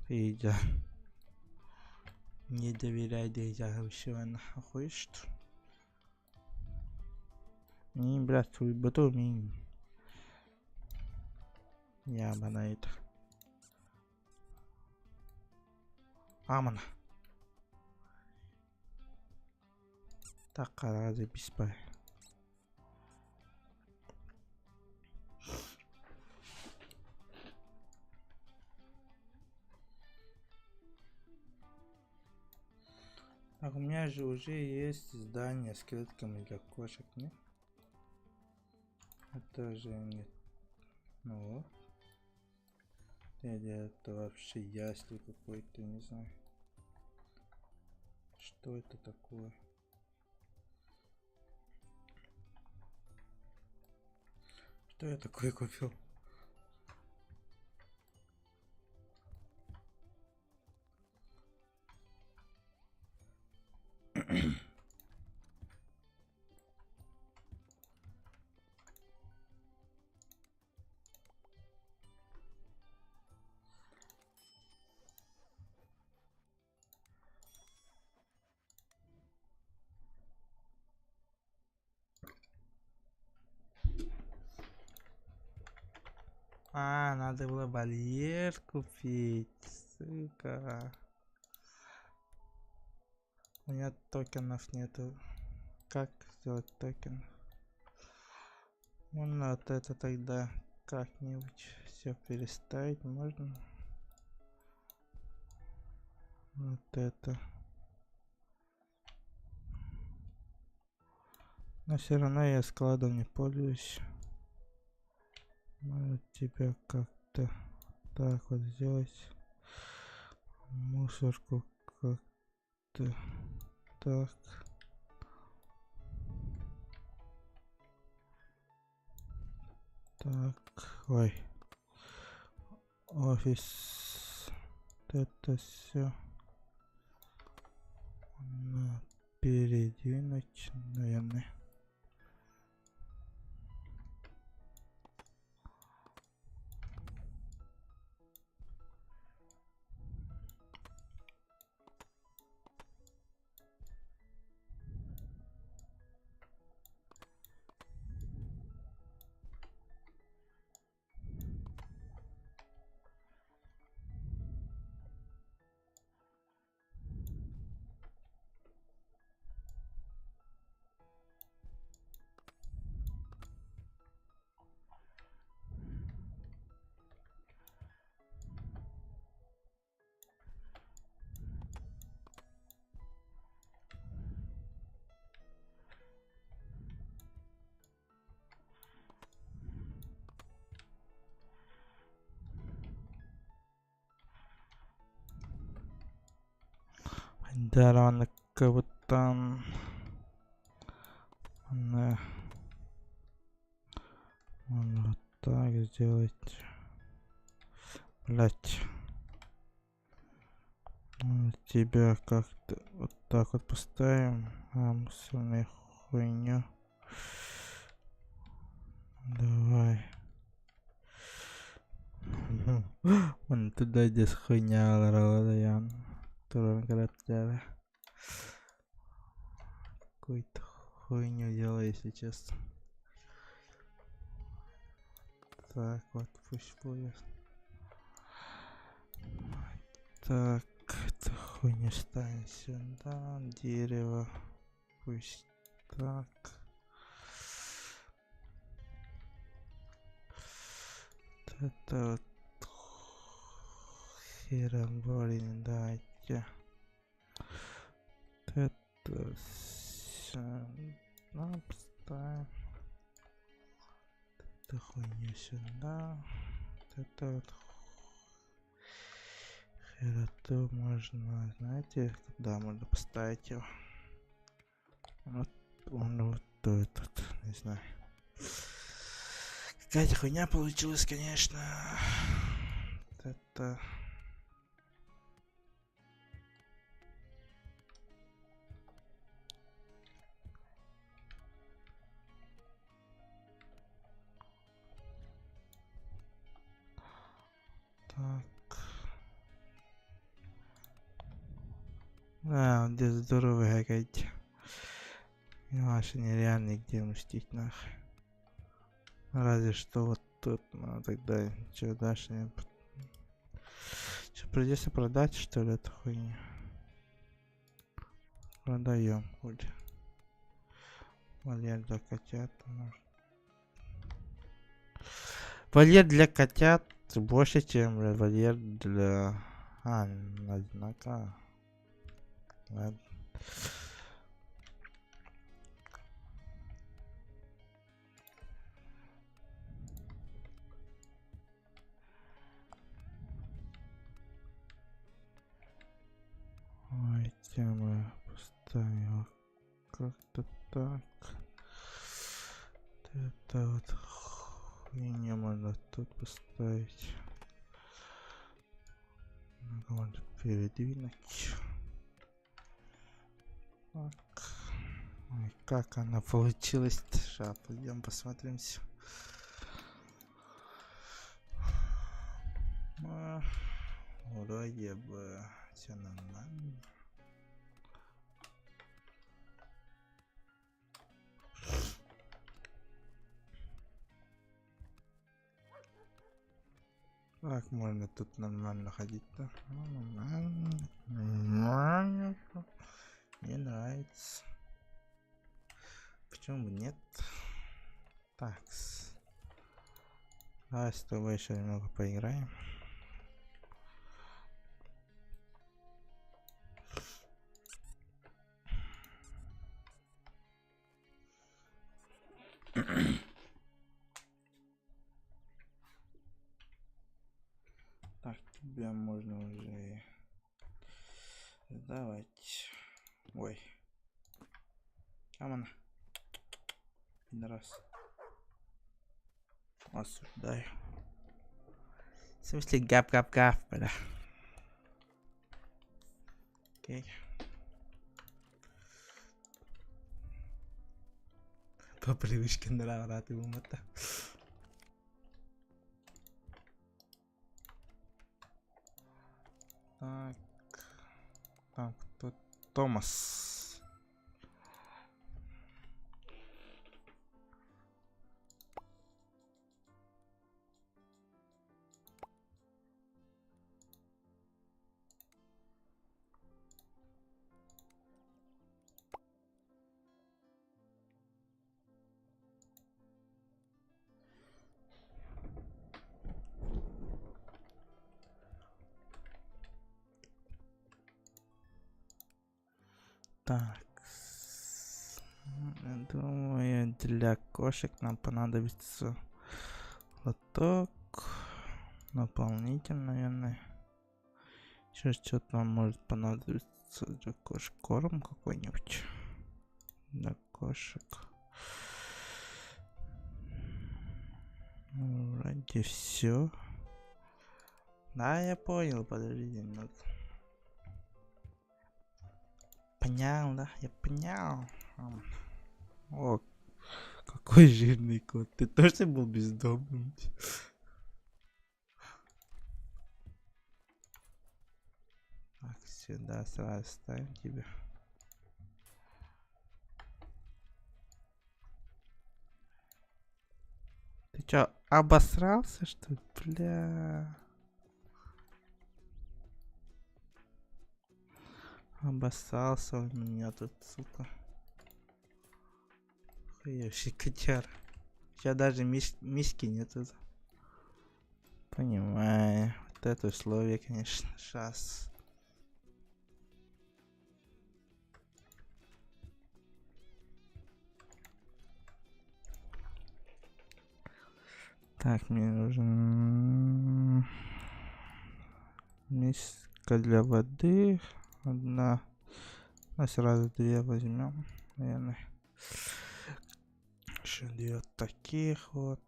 Speaker 1: Идя. Не доверяй, Дезя, вообще, охуешь, что ли? Не, блядь, твой батуми. Я бы на это. Амана. Так, разве беспай. Так, у меня же уже есть здание с клетками для кошек, нет? Это же нет. Ну вот. Или это вообще ясли какой-то, не знаю. Что это такое? Что я такое купил? Надо было барьер купить, сука. У меня токенов нету. Как сделать токен? Ну, вот это тогда как-нибудь все переставить можно. Вот это. Но все равно я складом не пользуюсь. Может тебя как-то так вот сделать. Мусорку как-то так. Так, ой. Офис. Это все. Передвинуть, наверное. Да, ладно, как будто там... Можно вот так сделать. Блять. Тебя как-то вот так вот поставим. Мусорную хуйню. Давай. Вон туда здесь хуйня ларалаян. Туран городяра. Какую-то хуйню делаю, если честно. Так, вот пусть будет. Так, это хуйня ставим сюда. Дерево. Пусть так. Это вот хероборин, дайте. Это Ну, поставим. Это хуйня сюда. Это вот хероту можно, знаете, куда можно поставить его? Вот он вот тут, не знаю. Какая-то хуйня получилась, конечно. Это... Так. Да, где здоровый гагать. Ваши нереально нигде уместить нахуй. Разве что вот тут, ну тогда что дальше не... Что, придется продать, что ли, эту хуйню? Продаем, хоть. Вольер для котят. Вольер для котят больше, чем вольер для... однако... Ладно. Ой, тема поставила как-то так. Это вот хуйня можно тут поставить. Можно передвинуть. Так. Ой, как она получилась? Сейчас пойдем посмотримся. Вроде бы все нормально. Как можно тут нормально ходить-то? Нормально. Мне нравится. Почему бы нет? Так. Давай с тобой еще немного поиграем. Так, тебя можно уже сдавать. Ой. Амана. Раз. Осуждаю. В смысле гап-гап-гап, бля. Окей. По привычке нравится ему это. Так. Так, тут Томас. Так. Я думаю, для кошек нам понадобится лоток. Наполнитель, наверное. Сейчас что-то нам может понадобиться для кошек. Корм какой-нибудь. Для кошек. Вроде все. Да, я понял, подожди немного. Понял, да? Я понял. О, какой жирный кот. Ты тоже был бездомным? Так, сюда сразу ставим тебя. Ты чё, обосрался, что ли? Бля. Обоссался у меня тут, сука. Хуевший котяр. Сейчас даже миски нету. Понимаю. Вот это условие, конечно. Сейчас. Так, мне нужен миска для воды. Одна. А сразу две возьмем, наверное. Еще две вот таких вот.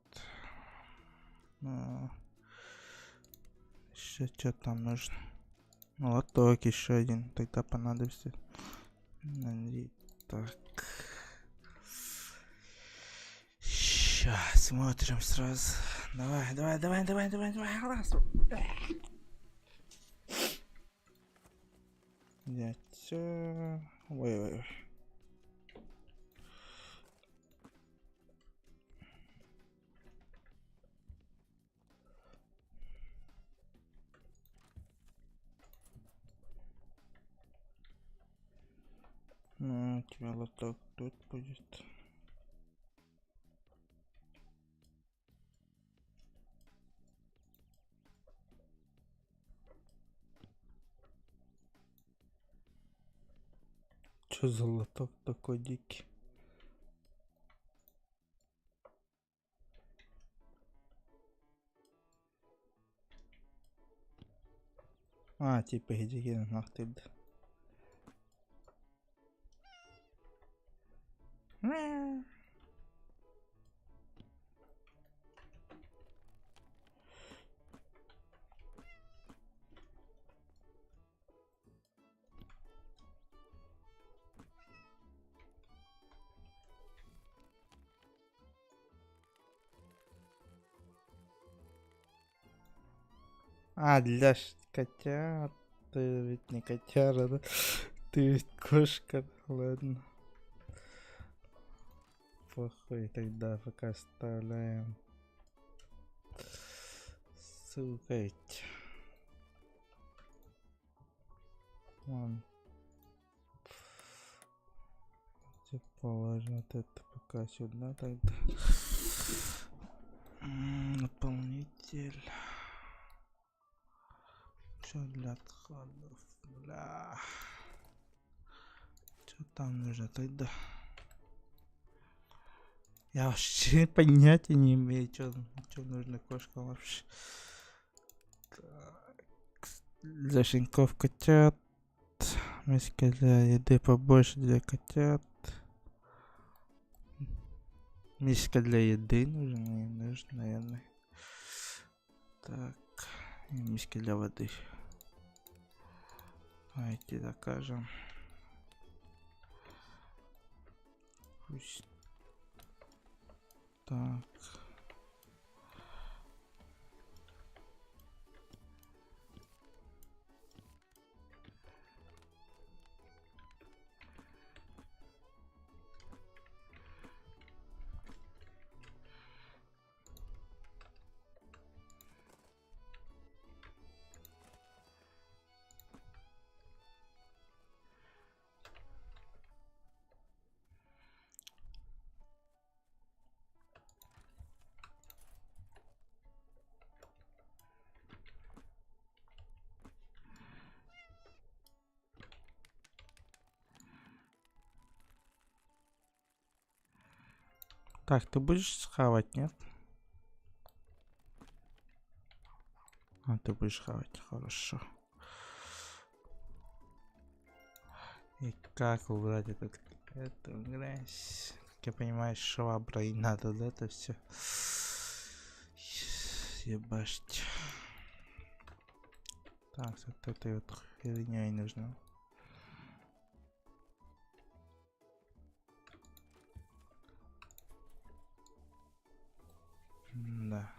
Speaker 1: Еще что там нужно? Лоток еще один. Тогда понадобится. Так. Сейчас смотрим сразу. Давай. Яйцо. Ой. Ну, у тебя лоток тут будет. Чё за лоток такой дикий? А, типа иди нахуй. А, для котят. Ты ведь не котяра, да? Ты ведь кошка, ладно. Плохой, тогда пока оставляем. Сука. Вон. Положим вот это пока сюда тогда. Наполнитель. Что для отходов? Бля. Что там нужно тогда? Я вообще понятия не имею, что нужно кошкам вообще. Так. Для щенков котят. Миска для еды побольше для котят. Миска для еды нужна, наверное. Так. И миски для воды. Давайте закажем. Пусть. Так. Так, ты будешь схавать, нет? А, ты будешь хавать, хорошо. И как убрать эту грязь? Как я понимаю, швабра и надо, да, это все ебашить. Так, вот этой вот херней нужно. Да.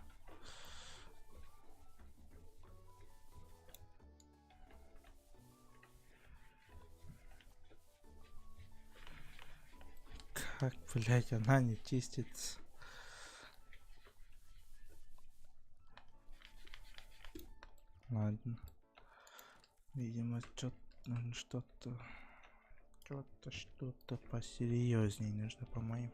Speaker 1: Как, блять, она не чистится. Ладно. Видимо, что-то посерьезней нужно, по-моему.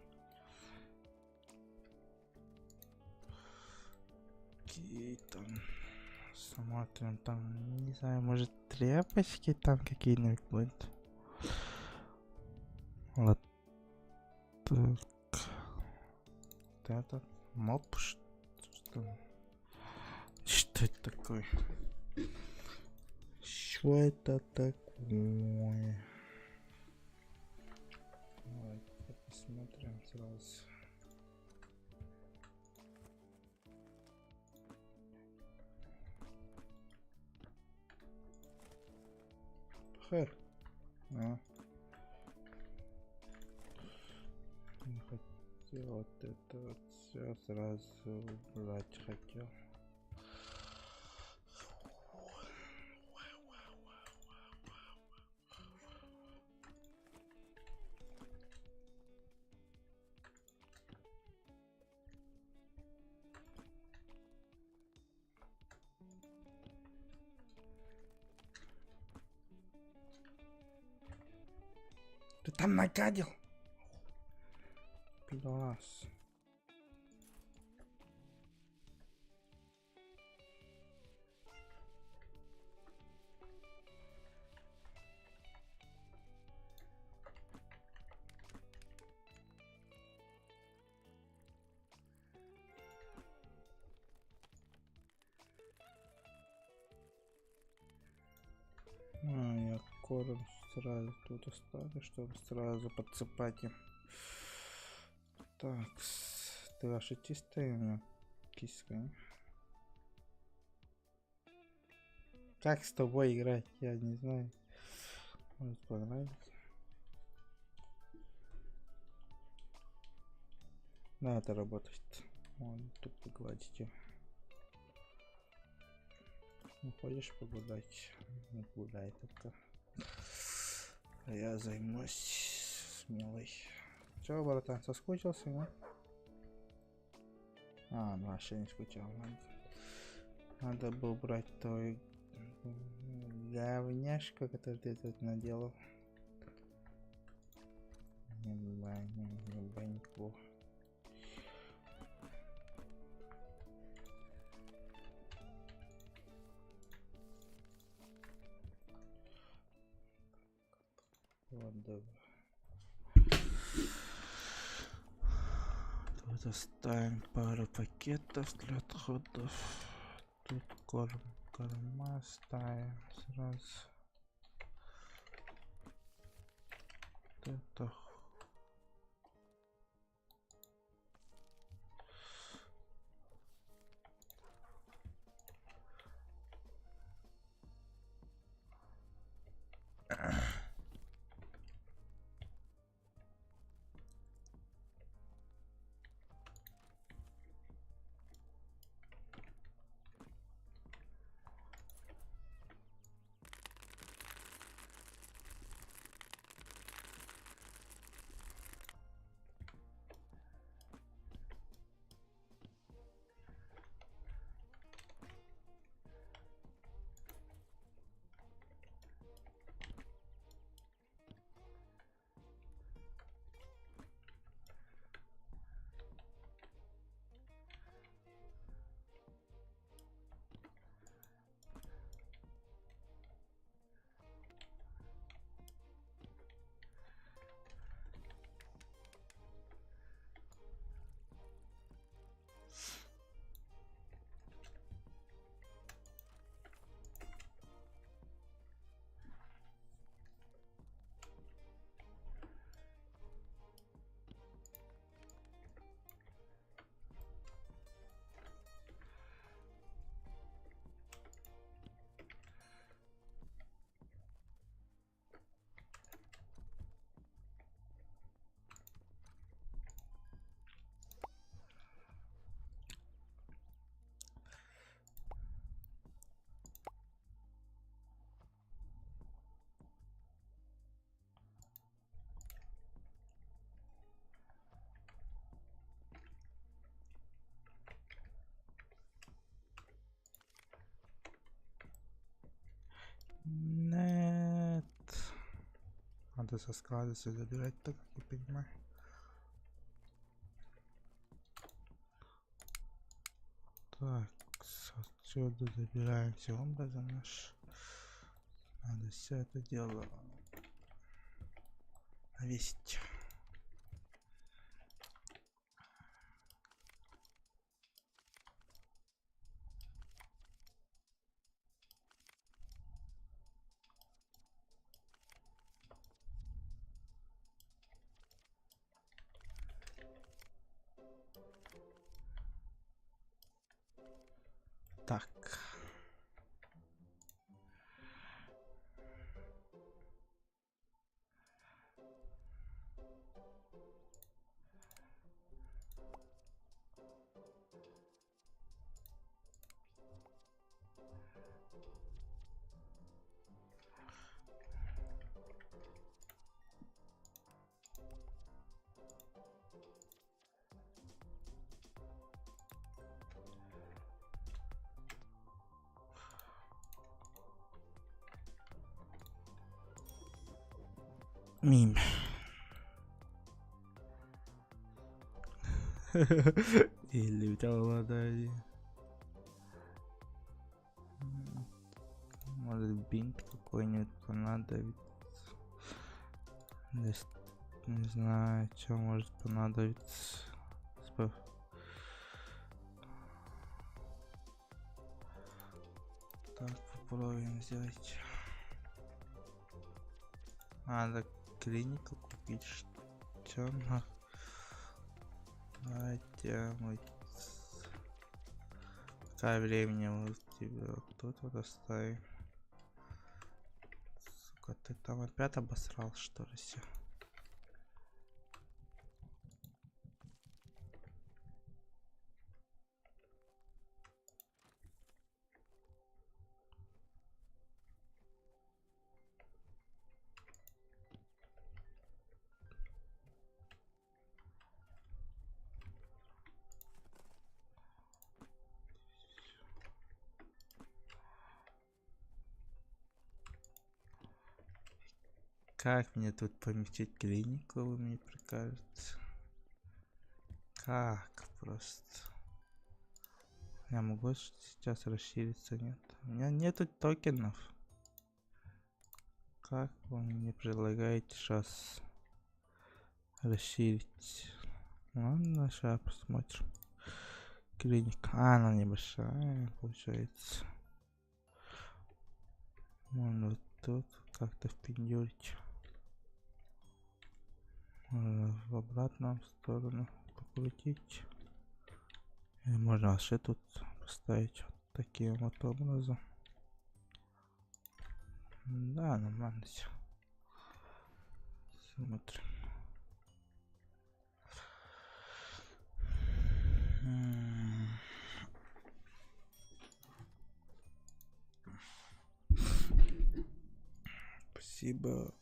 Speaker 1: Какие там... Смотрим, там, не знаю, может тряпочки там какие-нибудь будут. Вот так. Вот этот моп, что Что это такое? Что это такое? Давайте посмотрим сразу. Хэр. А. Не хотел вот это вот все сразу брать хотел. Ты там нагадил? Класс. Я корм сразу тут оставлю, чтобы сразу подсыпать им. Так, ты ваша чистая у меня киска. Как с тобой играть, я не знаю. Может понравится. Да, это работает. Вон тут погладить ее. Ну, хочешь погулять? Не гуляй только. А я займусь смелой. Чё, братан, соскучился, да? А, ну вообще не скучал. Надо было брать твой говняшко, который ты тут наделал. Не баньку. Вот, да. Тут оставим пару пакетов для отходов. Тут корма ставим сразу. Это нет. Надо со склада все забирать, так как я понимаю. Так, отсюда забираем все образы наш. Надо все это дело навесить. Так. Мим. Или взяла, да. Может бинт какой-нибудь понадобится. Не знаю, что может понадобиться. Так, попробуем взять. Надо клинику купить. Что? Давайте мы... Пока времени у тебя тут оставим. Сука, ты там опять обосрал, что ли, все? Как мне тут поместить клинику, вы мне прикажете? Как просто? Я могу сейчас расшириться, нет? У меня нету токенов. Как вы мне предлагаете сейчас расширить? Ладно, сейчас посмотрим. Клиника. Она небольшая, получается. Можно вот тут как-то впендюрить. Можно в обратную сторону покрутить. И можно вообще тут поставить вот таким вот образом. Да, нормально все. Смотрим. Спасибо.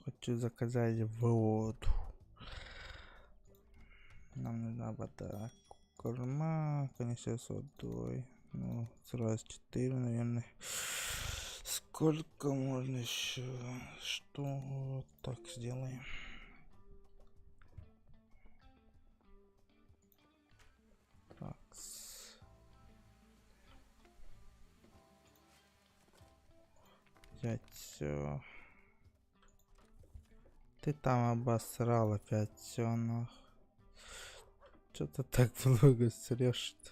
Speaker 1: Хочу заказать воду. Нам нужна вода. Корма, конечно, с водой. Ну, сразу 4, наверное. Сколько можно еще? Что так сделаем? Так. Взять все. Ты там обосрал опять все, нах. Что-то так много срешь-то.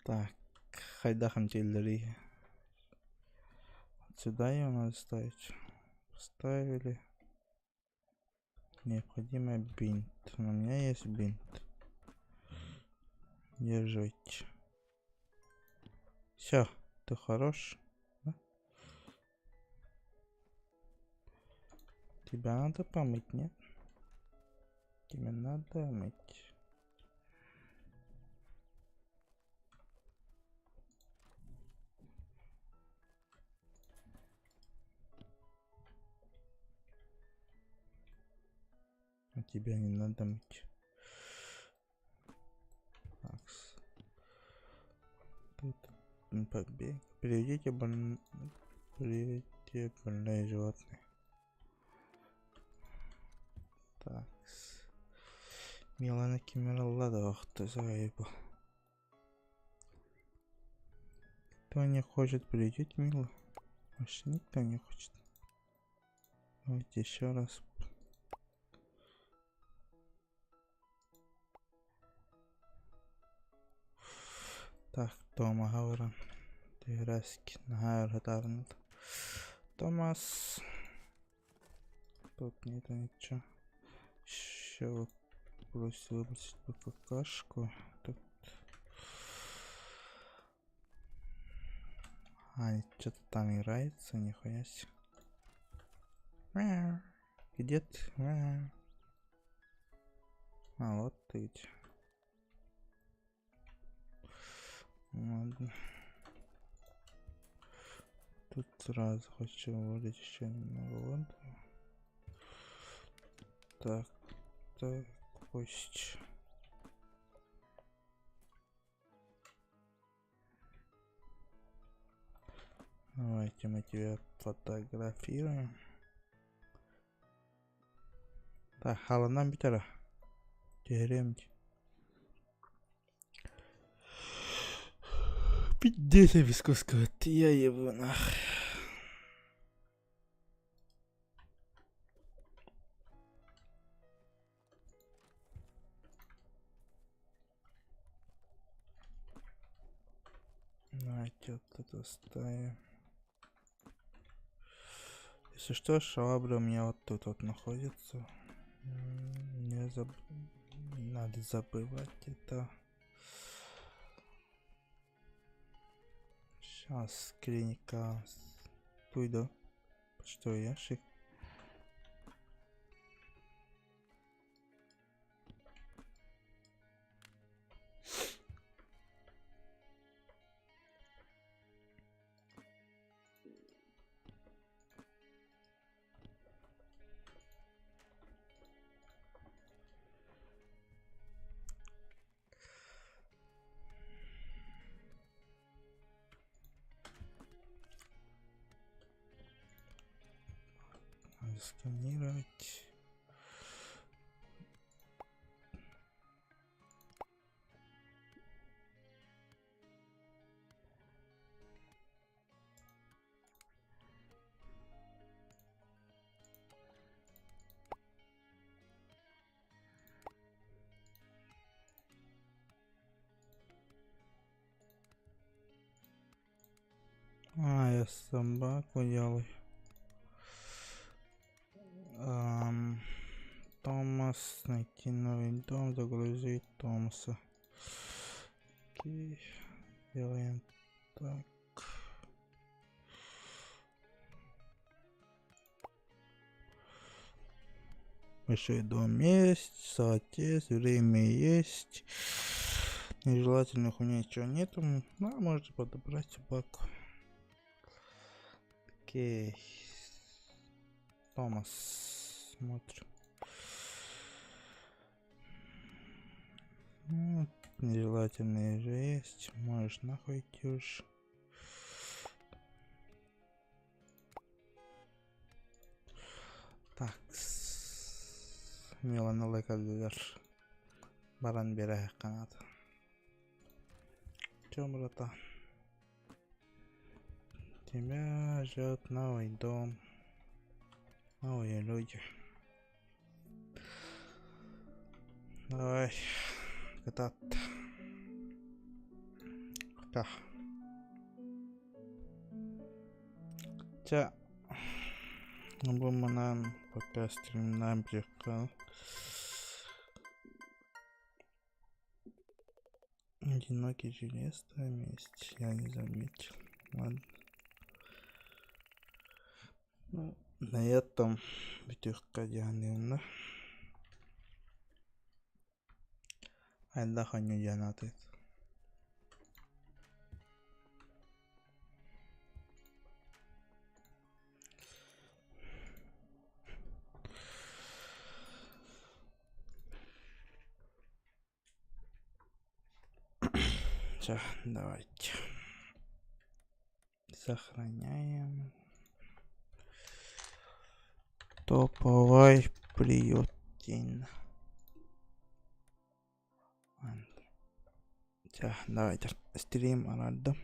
Speaker 1: Так, хайда хантильдери. Сюда ее надо ставить. Поставили. Необходимый бинт. У меня есть бинт. Держите. Все, ты хорош. Да? Тебя надо помыть, нет? Тебе надо мыть. А тебя не надо мыть. Такс. Тут побег. Приведите больные животные. Такс. Милана Кимерлада, ох ты заебал. Кто не хочет прилететь, Мила? Вообще никто не хочет. Давайте еще раз. Так, Тома Гаура. Тиграски. Нагайр Дарнет. Томас. Тут нету ничего. Еще просил выбросить по какашку. Тут. А, что-то там играется, нихуя себе. Где ты? А, вот ты где. Ладно. Тут сразу хочу вылить еще немного воды. Так, так, пусть. Давайте мы тебя фотографируем. Так, халанам битера. Теремки. 50 вискоского, я его нах. Давайте вот это ставим. Если что, швабра у меня вот тут вот находится. Не надо забывать это. Сейчас клиника. Туйду. Что ящик? Надо сканировать. А, я собаку делаю. Томас, найти новый дом, загрузить Томаса. Окей, делаем так. Большой дом есть, сад есть, время есть. Нежелательных у меня ничего нету. Ну, можно подобрать собаку. Окей. Томас. Смотрим. Ну, нежелательные же есть. Можешь нахуй идти уж. Так. Милана Лекалдер. Баран берег канат. Чё, брата? Тебя ждет новый дом. Новые люди. Давай. Катать. Пока. Ча. Буманан пока стримнаем прикол. Одинокий желез там есть. Я не заметил. Ладно. Ну, На этом битүүкка жаанныгынна айда ханю жаанатыт. Сейчас, давайте. Сохраняем. Топовый приютин. Сейчас, давайте. Стрим, ладно.